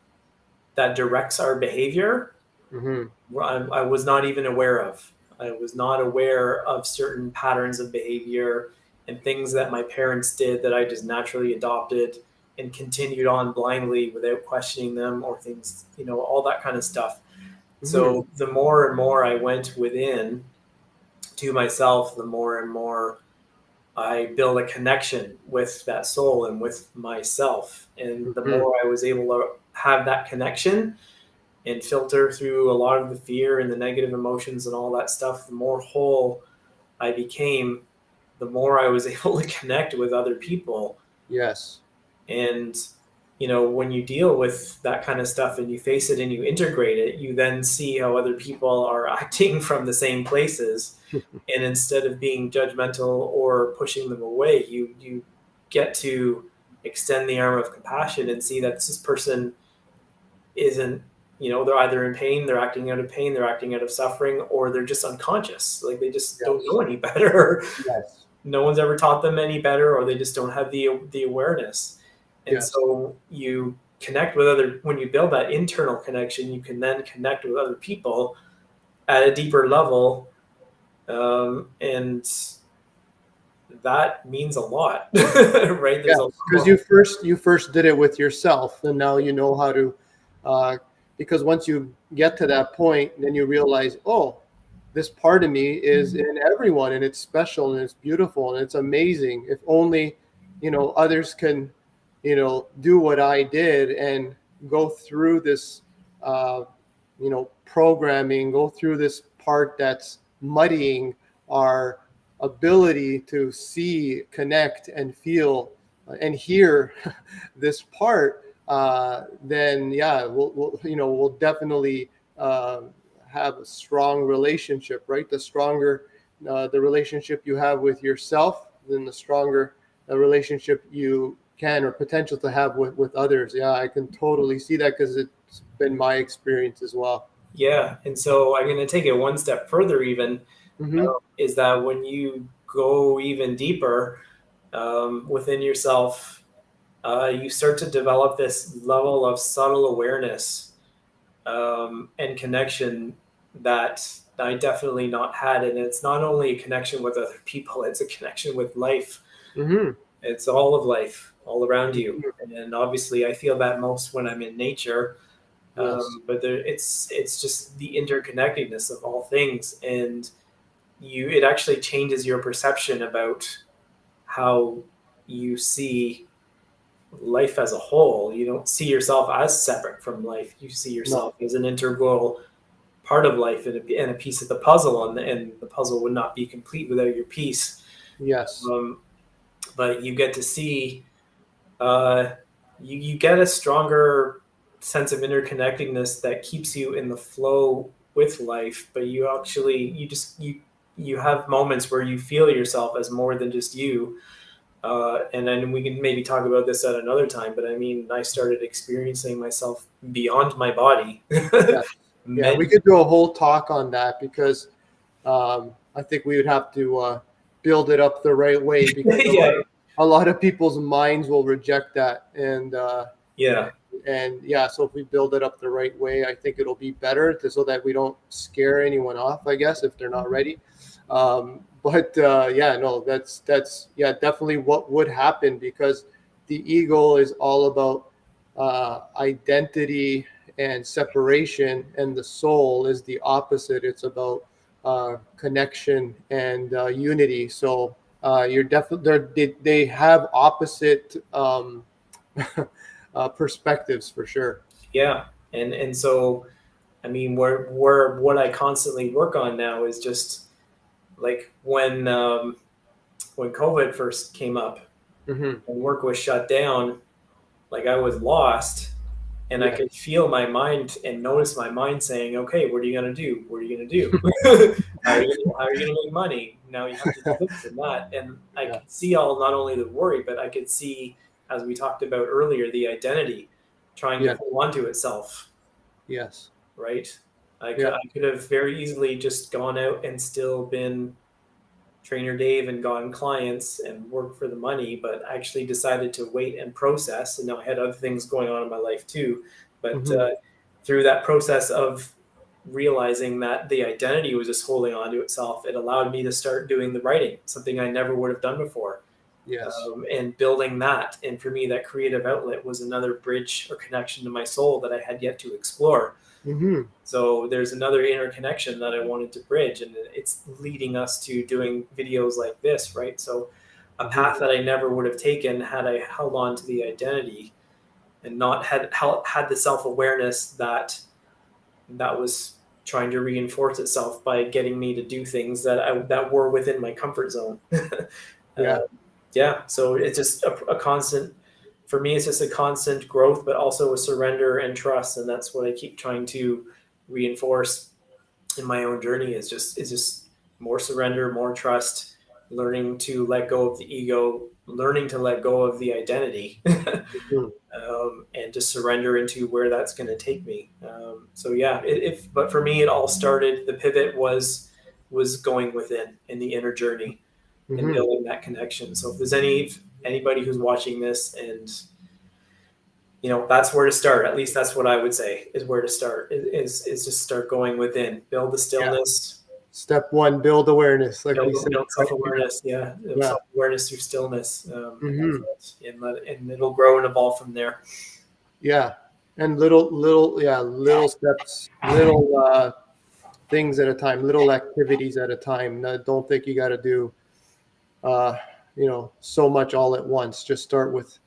that directs our behavior. I was not even aware of. I was not aware of certain patterns of behavior and things that my parents did that I just naturally adopted and continued on blindly without questioning them, or things, all that kind of stuff. So the more and more I went within to myself, the more and more I build a connection with that soul and with myself. And the more I was able to have that connection and filter through a lot of the fear and the negative emotions and all that stuff, the more whole I became, the more I was able to connect with other people. Yes. And, when you deal with that kind of stuff and you face it and you integrate it, you then see how other people are acting from the same places. And instead of being judgmental or pushing them away, you get to extend the arm of compassion and see that this person isn't, they're either in pain, they're acting out of pain, they're acting out of suffering, or they're just unconscious. Like they just don't know any better. Yes. No one's ever taught them any better, or they just don't have the awareness. And so you connect with when you build that internal connection, you can then connect with other people at a deeper level. And that means a lot, right? There's because you first did it with yourself, and now you know how to, because once you get to that point, then you realize, oh, this part of me is in everyone, and it's special, and it's beautiful, and it's amazing. If only, others can, do what I did and go through this, programming, go through this part that's muddying our ability to see, connect, and feel and hear this part, then yeah, we'll definitely have a strong relationship, right? The stronger the relationship you have with yourself, then the stronger the relationship you can or potential to have with others. Yeah, I can totally see that because it's been my experience as well. Yeah. And so I'm going to take it one step further, even, is that when you go even deeper within yourself, you start to develop this level of subtle awareness and connection that I definitely not had. And it's not only a connection with other people, it's a connection with life. It's all of life all around you. And obviously I feel that most when I'm in nature. Yes. But it's just the interconnectedness of all things, and it actually changes your perception about how you see life as a whole. You don't see yourself as separate from life. You see No. yourself as an integral part of life and a piece of the puzzle, and the puzzle would not be complete without your piece. Yes. Um, but you get to see, uh, you get a stronger sense of interconnectedness that keeps you in the flow with life. But you have moments where you feel yourself as more than just you. And then we can maybe talk about this at another time. But I mean, I started experiencing myself beyond my body. Yeah. Yeah. We could do a whole talk on that because I think we would have to build it up the right way because Yeah, a lot of people's minds will reject that. yeah, And yeah, so if we build it up the right way, I think it'll be better so that we don't scare anyone off, I guess, if they're not ready. But yeah, no, that's yeah, definitely what would happen because the ego is all about identity and separation, and the soul is the opposite. It's about connection and unity. So you're definitely they have opposite perspectives for sure. yeah. And so I mean, where what I constantly work on now is just like when COVID first came up Hmm. and work was shut down, like I was lost, and I Yeah. could feel my mind and notice my mind saying, "Okay, what are you gonna do? What are you gonna do? How are you gonna make money? Now you have to do this and that." And I Yeah. could see all not only the worry, but I could see, as we talked about earlier, the identity trying to Yeah. hold on to itself. Yes. Right? Yeah. I could have very easily just gone out and still been trainer Dave and gotten clients and worked for the money, but I actually decided to wait and process. And now I had other things going on in my life too. But Hmm. through that process of realizing that the identity was just holding on to itself, it allowed me to start doing the writing, something I never would have done before. Yes. And building that. And for me, that creative outlet was another bridge or connection to my soul that I had yet to explore. Hmm. So there's another interconnection that I wanted to bridge, and it's leading us to doing videos like this, right? So a Hmm. path that I never would have taken had I held on to the identity and not had the self awareness that was trying to reinforce itself by getting me to do things that were within my comfort zone. uh, Yeah. yeah, so it's just a constant. For me, it's just a constant growth, but also a surrender and trust, and that's what I keep trying to reinforce in my own journey. Is just more surrender, more trust, learning to let go of the ego, learning to let go of the identity, Hmm. and just surrender into where that's going to take me. So yeah, but for me, it all started. The pivot was going within in the inner journey and Hmm. building that connection. So if there's anybody who's watching this and that's where to start. At least that's what I would say is where to start is just start going within, build the Yeah. stillness, Step one, build awareness, like we said. build Right? self-awareness. Yeah. Yeah. Self-awareness through stillness. And that's Hmm. it. And it'll grow and evolve from there. Yeah. And little steps, little things at a time, little activities at a time. No, don't think you got to do, uh, so much all at once. Just start with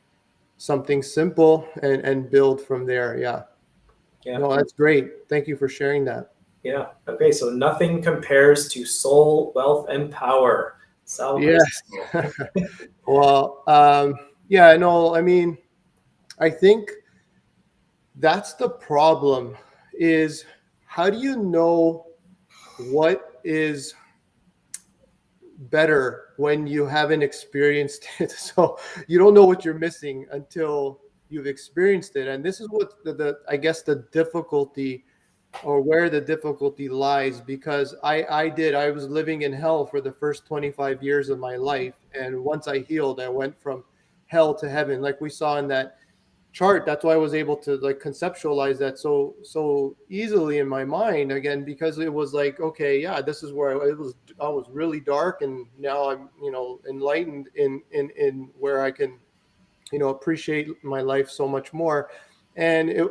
something simple and build from there. Yeah. Yeah. No, that's great. Thank you for sharing that. Yeah. Okay. So nothing compares to soul, wealth, and power. Sal Yes. Crispo. Well, yeah, no, I mean, I think that's the problem is how do you know what is better when you haven't experienced it? So you don't know what you're missing until you've experienced it. And this is what I guess the difficulty or where the difficulty lies because I was living in hell for the first 25 years of my life. And once I healed, I went from hell to heaven, like we saw in that chart. That's why I was able to like conceptualize that so easily in my mind again, because it was like, okay, yeah, this is where I was really dark, and now I'm, enlightened in where I can, appreciate my life so much more. And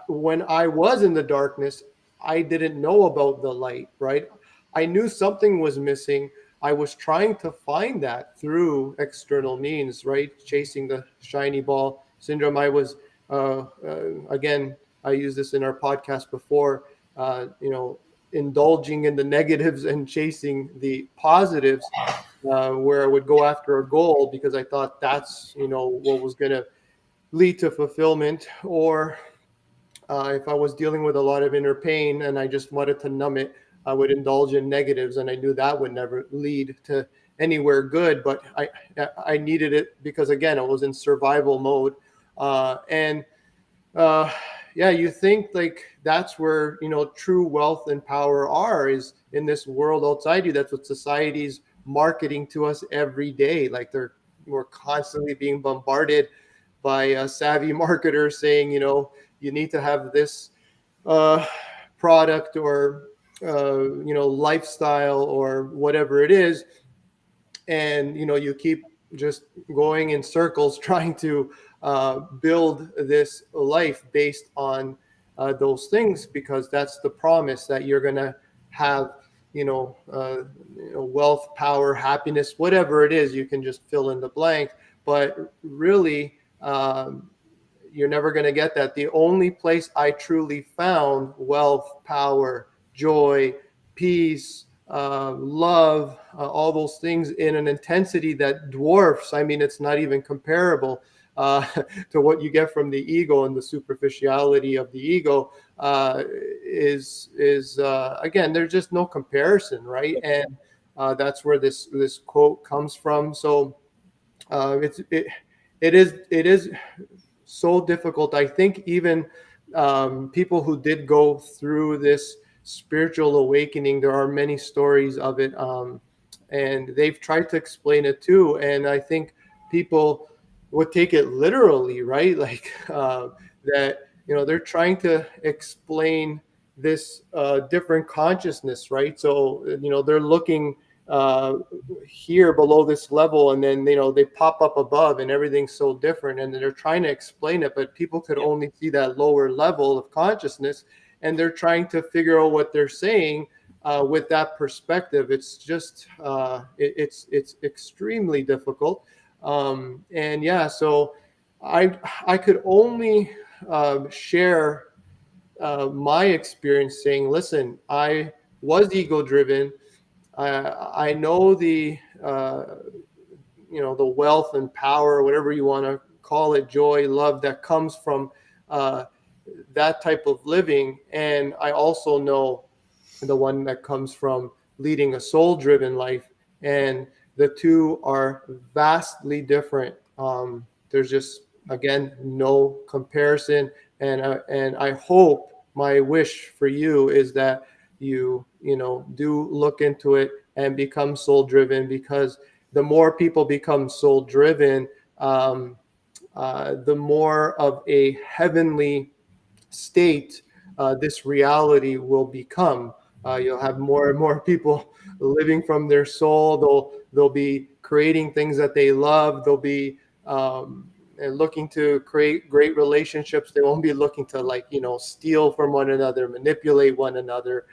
when I was in the darkness, I didn't know about the light, right? I knew something was missing. I was trying to find that through external means, right? Chasing the shiny ball syndrome. I was, again, I used this in our podcast before, indulging in the negatives and chasing the positives, where I would go after a goal because I thought that's, what was going to lead to fulfillment. Or if I was dealing with a lot of inner pain and I just wanted to numb it, I would indulge in negatives, and I knew that would never lead to anywhere good. But I needed it because, again, I was in survival mode, and uh, yeah, you think like that's where true wealth and power are, is in this world outside you. That's what society's marketing to us every day. Like we're constantly being bombarded by savvy marketers saying, you need to have this uh, product or lifestyle or whatever it is, and you keep just going in circles trying to build this life based on those things, because that's the promise that you're going to have wealth, power, happiness, whatever it is. You can just fill in the blank, but really you're never going to get that. The only place I truly found wealth, power, joy, peace, love, all those things in an intensity that dwarfs, I mean, it's not even comparable uh, to what you get from the ego, and the superficiality of the ego is again, there's just no comparison, right? And that's where this quote comes from. So it is so difficult. I think even people who did go through this spiritual awakening, there are many stories of it, and they've tried to explain it too. And I think people would take it literally, right? Like that, they're trying to explain this different consciousness, right? So, they're looking uh, here below this level, and then they pop up above, and everything's so different, and they're trying to explain it, but people could only see that lower level of consciousness, and they're trying to figure out what they're saying with that perspective. It's just it's extremely difficult, and yeah, so I could only share my experience, saying, listen, I was ego driven. I know the wealth and power, whatever you want to call it, joy, love, that comes from uh, that type of living. And I also know the one that comes from leading a soul-driven life, and the two are vastly different. There's just, again, no comparison, and I hope, my wish for you is that you do look into it and become soul-driven, because the more people become soul-driven, the more of a heavenly state this reality will become. You'll have more and more people living from their soul. They'll be creating things that they love. They'll be and looking to create great relationships. They won't be looking to steal from one another, manipulate one another,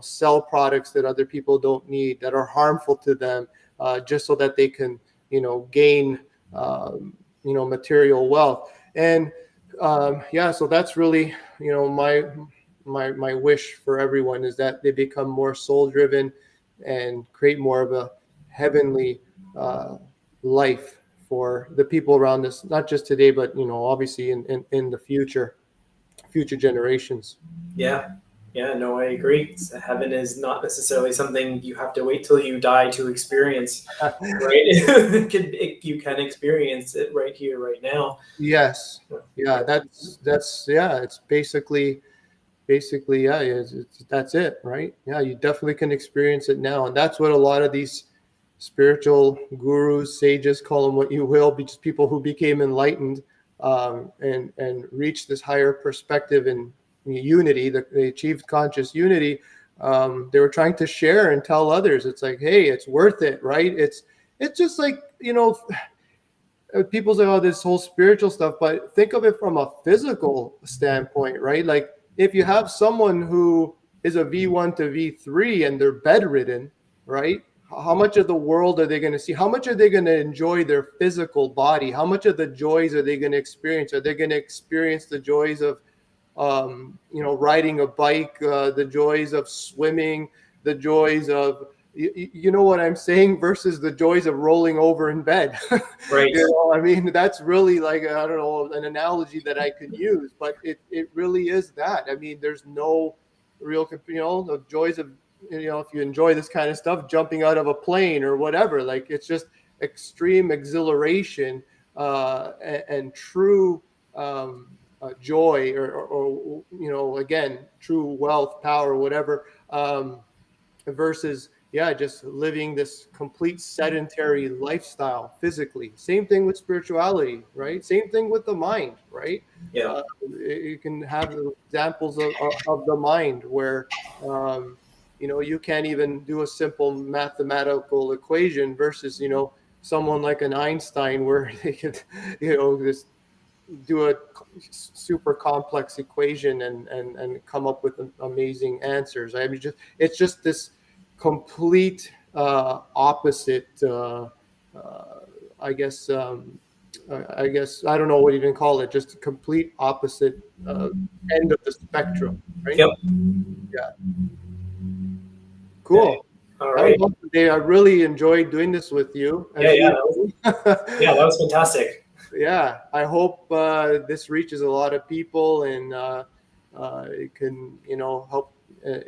sell products that other people don't need, that are harmful to them, just so that they can gain material wealth. And yeah, so that's really my wish for everyone, is that they become more soul driven and create more of a heavenly life for the people around us, not just today, but obviously in the future generations. Yeah, no, I agree. Heaven is not necessarily something you have to wait till you die to experience, right? You can experience it right here, right now. Yes. Yeah, that's yeah, it's basically yeah, that's it, right? Yeah, you definitely can experience it now, and that's what a lot of these spiritual gurus, sages, call them what you will, just people who became enlightened, and reached this higher perspective in unity, that they achieved conscious unity. They were trying to share and tell others. It's like, hey, it's worth it, right? It's just like people say, oh, this whole spiritual stuff, but think of it from a physical standpoint, right? Like if you have someone who is a V1 to V3 and they're bedridden, right? How much of the world are they going to see? How much are they going to enjoy their physical body? How much of the joys are they going to experience? Are they going to experience the joys of, riding a bike, the joys of swimming, the joys of, you know what I'm saying, versus the joys of rolling over in bed. Right. I mean, that's really like, I don't know, an analogy that I could use, but it really is that. I mean, there's no real, the joys of, if you enjoy this kind of stuff, jumping out of a plane or whatever, like it's just extreme exhilaration and true joy or again, true wealth, power, whatever, versus just living this complete sedentary lifestyle physically. Same thing with spirituality, right? Same thing with the mind, right? Yeah. You can have examples of the mind where you can't even do a simple mathematical equation versus someone like an Einstein where they could just do a super complex equation and come up with amazing answers. I mean, it's just this complete opposite. I guess I don't know what you even call it. Just a complete opposite end of the spectrum, right? Yep. Yeah. Cool. All right. I really enjoyed doing this with you. Yeah, that was fantastic. Yeah, I hope this reaches a lot of people and it can, help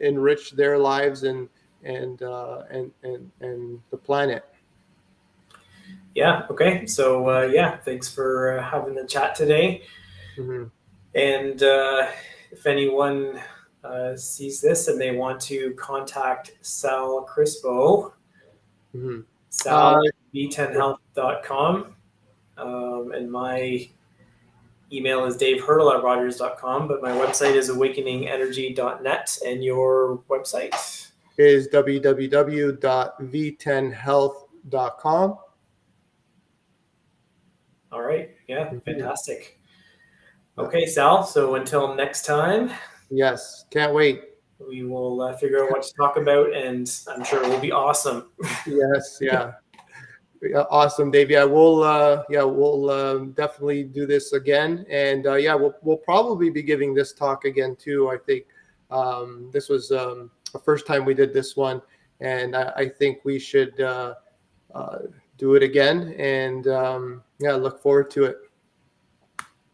enrich their lives and the planet. Yeah. Okay. So thanks for having the chat today. Mm-hmm. And if anyone sees this and they want to contact Sal Crispo, Mm-hmm. Sal at v10health.com. And my email is davehurdle@rogers.com, but my website is awakeningenergy.net. And your website is www.v10health.com. All right. Yeah. Fantastic. Okay, Sal. So until next time. Yes. Can't wait. We will figure out what to talk about, and I'm sure it will be awesome. Yes. Yeah. Awesome, Dave. Yeah, we'll definitely do this again, and we'll probably be giving this talk again too. I think this was the first time we did this one, and I think we should do it again. And look forward to it.